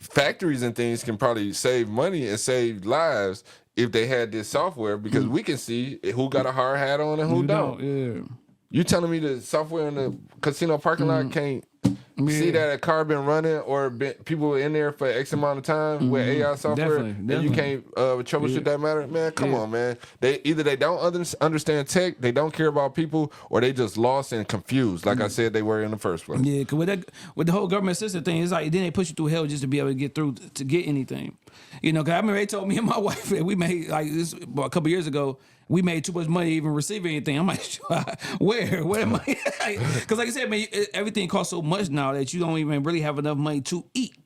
factories and things can probably save money and save lives if they had this software because we can see who got a hard hat on and who don't. Yeah. You telling me the software in the casino parking lot can't see that a car been running or people in there for X amount of time with AI software and you can't troubleshoot that matter? Man, come on, man. They don't understand tech, they don't care about people, or they just lost and confused, like I said they were in the first place. Yeah, because with the whole government assistance thing, it's like then they push you through hell just to be able to get through to get anything. You know, because I remember they told me and my wife that we made, like this a couple years ago, we made too much money to even receive anything. I'm like, where am I? Because like I said, man, everything costs so much now that you don't even really have enough money to eat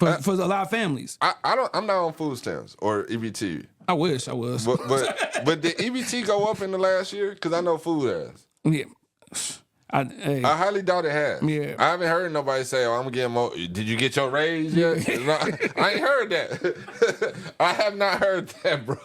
for a lot of families. I'm not on food stamps or EBT. I wish I was. But did EBT go up in the last year? Because I know food has. Yeah. I highly doubt it has. Yeah. I haven't heard nobody say, I'm going to get more. Did you get your raise yet? No, I ain't heard that. I have not heard that, bro.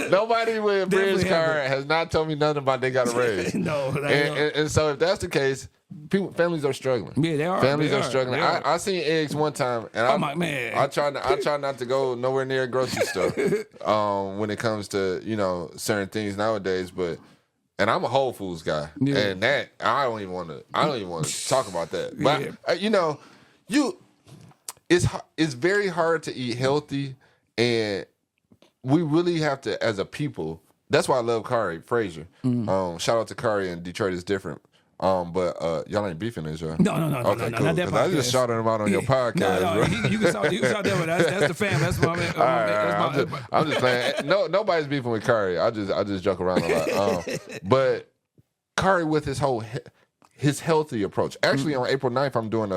Nobody with a bridge card has not told me nothing about they got a raise. No. And so if that's the case, families are struggling. Yeah, they are. Families are struggling. I seen eggs one time, and I'm like, man. I try not to go nowhere near a grocery store when it comes to certain things nowadays, but And I'm a Whole Foods guy, and that I don't even want to talk about that. But you know, it's very hard to eat healthy, and we really have to, as a people. That's why I love Kari Frazier. Shout out to Kari, and Detroit is different. But y'all ain't beefing this, right? No, okay, no, cool. not that podcast. I just shouted him out on your podcast. No, you can shout that one. That's the fam. That's my man. I'm just playing. No, nobody's beefing with Kari. I just joke around a lot. But Kari with his healthy approach. Actually, on April 9th, I'm doing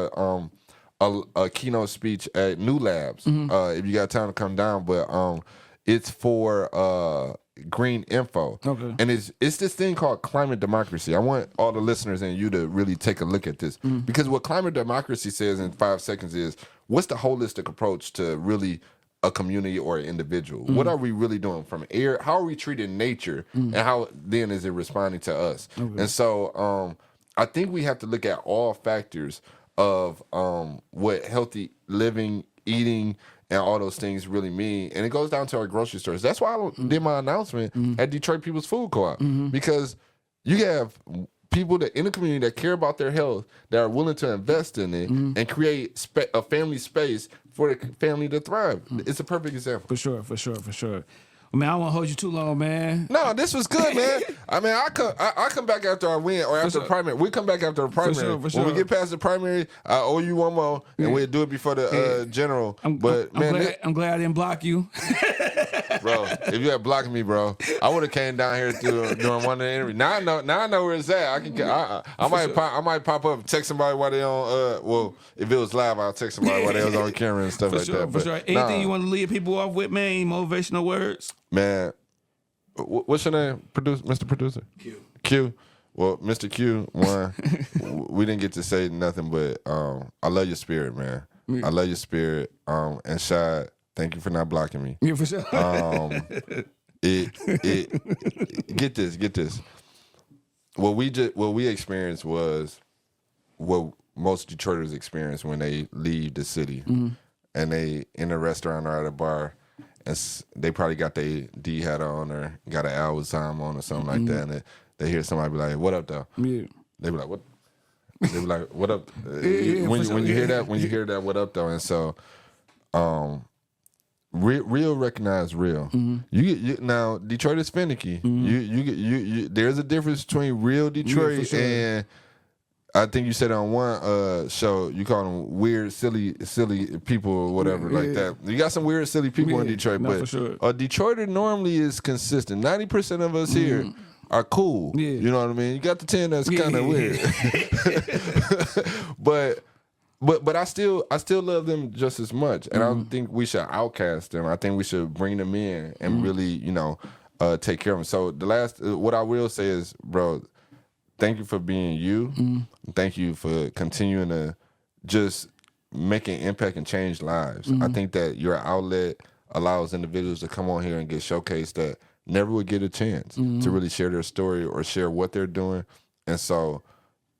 a keynote speech at New Labs. If you got time to come down, but it's for Green Info. Okay. And it's this thing called climate democracy. I want all the listeners and you to really take a look at this. Because what climate democracy says in 5 seconds is, what's the holistic approach to really a community or an individual? What are we really doing from air? How are we treating nature? And how then is it responding to us? Okay. And so I think we have to look at all factors of what healthy living, eating, and all those things really mean. And it goes down to our grocery stores. That's why I did my announcement at Detroit People's Food Co-op. Because you have people that in the community that care about their health, that are willing to invest in it and create a family space for the family to thrive. It's a perfect example. For sure. I mean, I don't want to hold you too long, man. No, this was good, man. I mean, I come back after our win or after the primary. We come back after the primary. For sure. When we get past the primary, I owe you one more, and we'll do it before the general. I'm glad I didn't block you. Bro, if you had blocked me, bro, I would have came down here during one of the interviews. Now I know where it's at. I might pop up, text somebody while they on. Well, if it was live, I'll text somebody while they was on camera and stuff that. For sure. Anything you want to leave people off with, man? Any motivational words? Man, what's your name, Mr. Producer? Q. Well, Mr. Q, we didn't get to say nothing, but I love your spirit, man. I love your spirit. And Shad, thank you for not blocking me. Yeah, for sure. Get this. What we experienced was what most Detroiters experience when they leave the city and they in a restaurant or at a bar. And they probably got their D hat on or got an hour's time on or something like that. And they hear somebody be like, "What up, though?" Yeah. They be like, "What?" They be like, "What up?" When you hear that, "What up, though?" And so, real recognize real. You now Detroit is finicky. You there's a difference between real Detroit and. I think you said on one show, you call them weird, silly people or whatever like that. You got some weird, silly people in Detroit, but a Detroiter normally is consistent. 90% of us here are cool. Yeah. You know what I mean? You got the 10 that's kind of weird. but I still love them just as much. And I don't think we should outcast them. I think we should bring them in and really, take care of them. So what I will say is, bro, thank you for being you. Thank you for continuing to just make an impact and change lives. I think that your outlet allows individuals to come on here and get showcased that never would get a chance to really share their story or share what they're doing. And so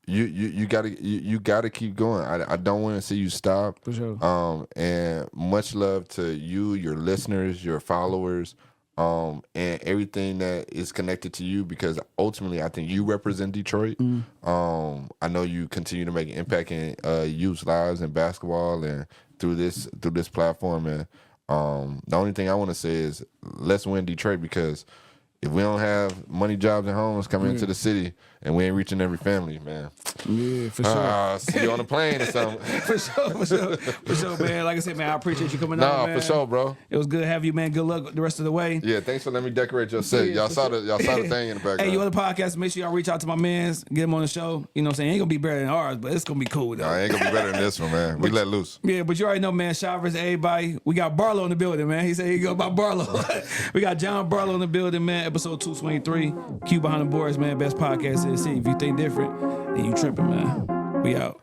you gotta keep going. I don't want to see you stop. For sure. And much love to you, your listeners, your followers. And everything that is connected to you, because ultimately I think you represent Detroit. I know you continue to make an impact in youth lives in basketball and through this platform. And the only thing I want to say is let's win Detroit, because if we don't have money, jobs, and homes coming into the city, and we ain't reaching every family, man. Yeah, for sure. See you on the plane or something. For sure, man. Like I said, man, I appreciate you coming on, man. For sure, bro. It was good to have you, man. Good luck the rest of the way. Yeah, thanks for letting me decorate your set. Y'all saw the thing in the background. Hey, you on the podcast, make sure y'all reach out to my mans, get them on the show. You know what I'm saying? Ain't gonna be better than ours, but it's gonna be cool, though. Nah, ain't gonna be better than this one, man. We let loose. Yeah, but you already know, man, SHAD vs EVERYBODY. We got Barlow in the building, man. He said he go by Barlow. We got John Barlow in the building, man. Episode 223. Q Behind the Boards, man. Best podcast in the city. If you think different, then you tripping, man. We out.